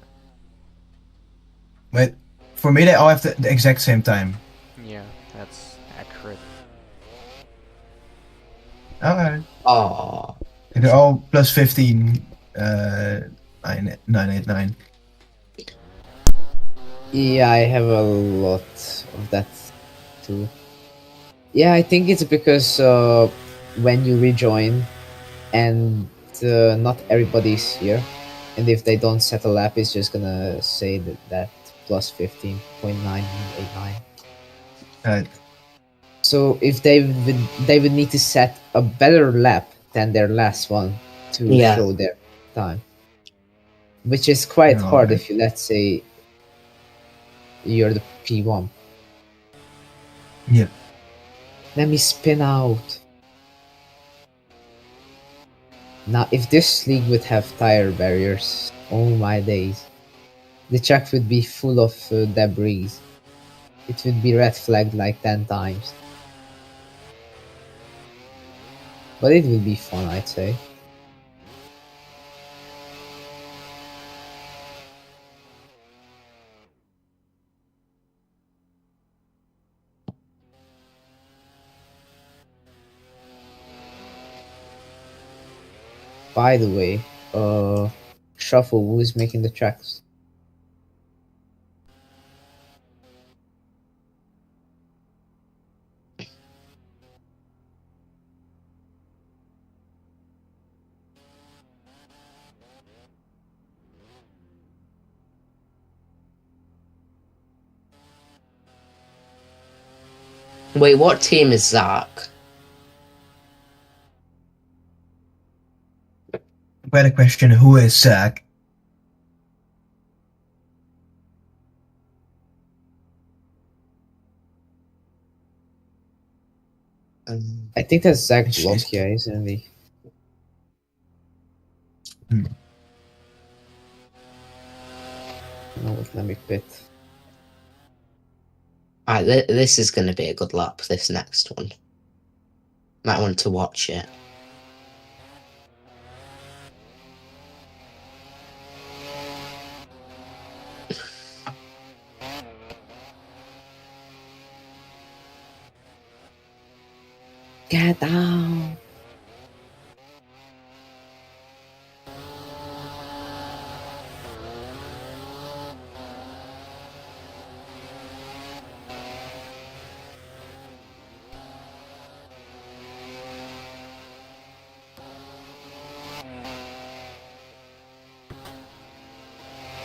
Speaker 8: Wait, for me they all have the exact same time.
Speaker 1: Yeah, that's accurate.
Speaker 8: Alright.
Speaker 7: Oh.
Speaker 8: They're all plus 15, 989.
Speaker 6: Yeah, I have a lot of that too. Yeah, I think it's because when you rejoin and not everybody's here, and if they don't set a lap, it's just gonna say that plus 15.989.
Speaker 8: Right.
Speaker 6: So if they would need to set a better lap than their last one to
Speaker 7: Yeah.
Speaker 6: show their time, which is quite hard
Speaker 8: Alright.
Speaker 6: if you, let's say, you're the P1.
Speaker 8: Yeah.
Speaker 6: Let me spin out. Now, if this league would have tire barriers, oh my days, the track would be full of debris. It would be red flagged like 10 times. But it would be fun, I'd say. By the way, Shuffle, who is making the tracks?
Speaker 7: Wait, what team is Zach?
Speaker 8: Better question, who is Zach?
Speaker 6: I think that's Zach
Speaker 8: It's-
Speaker 6: Blokia, isn't he? No, let me quit.
Speaker 7: Alright, this is going to be a good lap, this next one. Might want to watch it.
Speaker 6: Get down!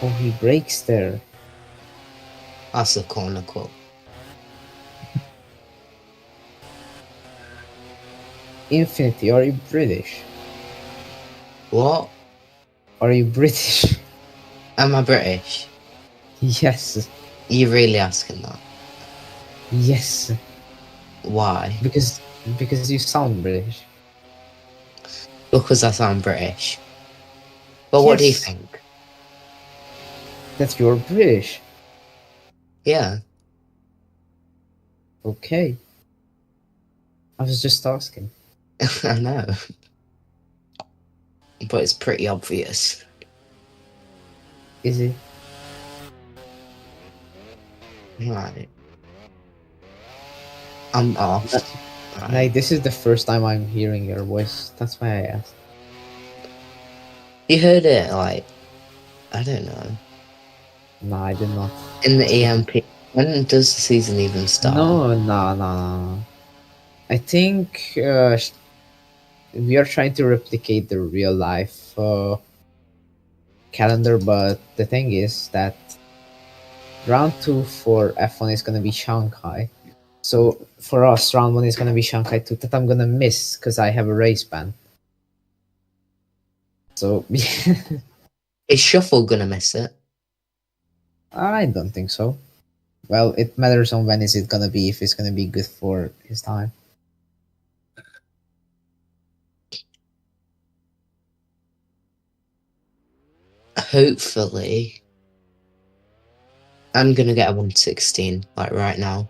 Speaker 6: Oh, he breaks there.
Speaker 7: That's the corner cut.
Speaker 6: Infinity, are you British?
Speaker 7: What?
Speaker 6: Are you British?
Speaker 7: Am I British?
Speaker 6: Yes.
Speaker 7: You really asking that?
Speaker 6: Yes.
Speaker 7: Why?
Speaker 6: Because you sound British.
Speaker 7: Because I sound British. But what do you
Speaker 6: Yes.
Speaker 7: think?
Speaker 6: That you're British.
Speaker 7: Yeah.
Speaker 6: Okay. I was just asking.
Speaker 7: I know. But it's pretty obvious.
Speaker 6: Is it?
Speaker 7: Right. I'm off.
Speaker 6: Like, this is the first time I'm hearing your voice. That's why I asked.
Speaker 7: You heard it, like, I don't know,
Speaker 6: No, I did not.
Speaker 7: in the EMP. When does the season even start?
Speaker 6: No. I think we are trying to replicate the real life calendar, but the thing is that round 2 for F1 is gonna be Shanghai. So for us, round 1 is gonna be Shanghai 2 that I'm gonna miss because I have a race ban. So
Speaker 7: Is Shuffle gonna miss it?
Speaker 6: I don't think so. Well, it matters on when is it gonna be, if it's gonna be good for his time.
Speaker 7: Hopefully. I'm gonna get a 116, like right now.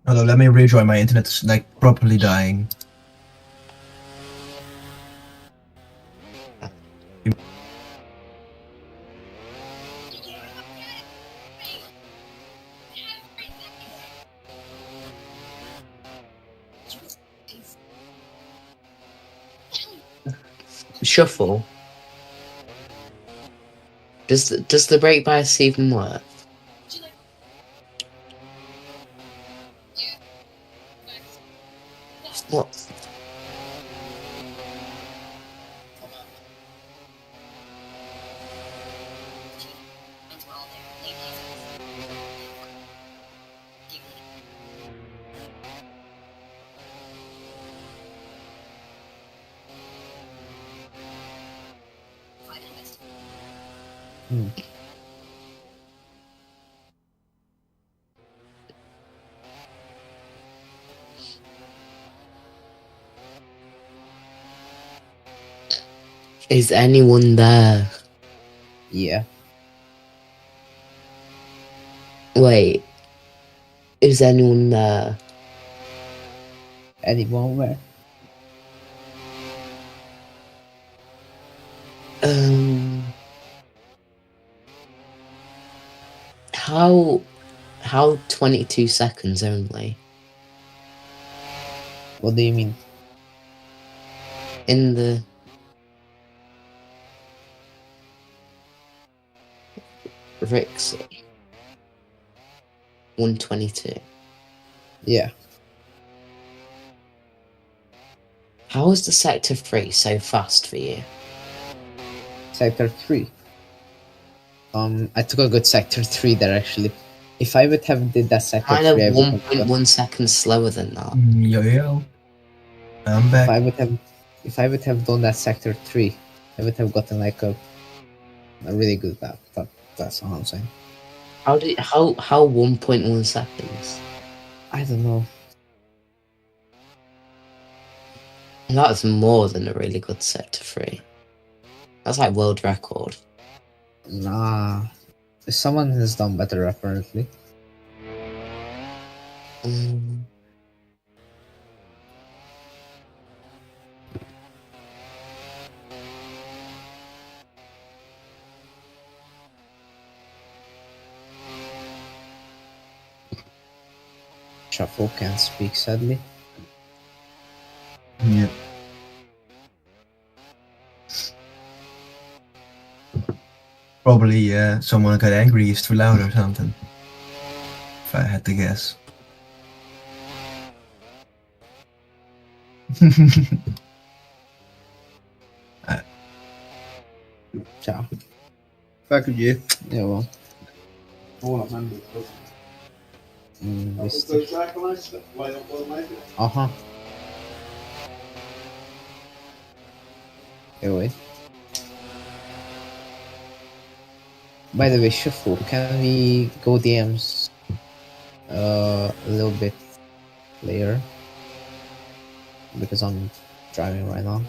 Speaker 8: Although, let me rejoin, my internet's like properly dying.
Speaker 7: Shuffle. Does the brake bias even work? What? Is anyone there?
Speaker 6: Yeah.
Speaker 7: Wait. Is anyone there?
Speaker 6: Anyone where?
Speaker 7: How 22 seconds only?
Speaker 6: What do you mean?
Speaker 7: In the Rixie 122.
Speaker 6: Yeah.
Speaker 7: How is the sector 3 so fast for you?
Speaker 6: Sector 3. I took a good sector 3 there actually. If I would have did that sector
Speaker 7: Kind of
Speaker 6: 3, I would have
Speaker 7: 1.1 seconds slower than that.
Speaker 8: Yo, I'm back.
Speaker 6: if I would have done that sector 3, I would have gotten like a really good lap. That's all I'm saying.
Speaker 7: How 1.1 seconds?
Speaker 6: I don't know.
Speaker 7: That's more than a really good sector 3. That's like world record.
Speaker 6: Nah. Someone has done better apparently. Shuffle can't speak sadly.
Speaker 8: Yeah. Probably someone got angry, he's too loud or something. If I had to guess.
Speaker 6: Ciao.
Speaker 8: Fuck you.
Speaker 6: Ja, wel. Visst. Aha. Anyway. By the way, Shuffle, can we go DMs a little bit later? Because I'm driving right now.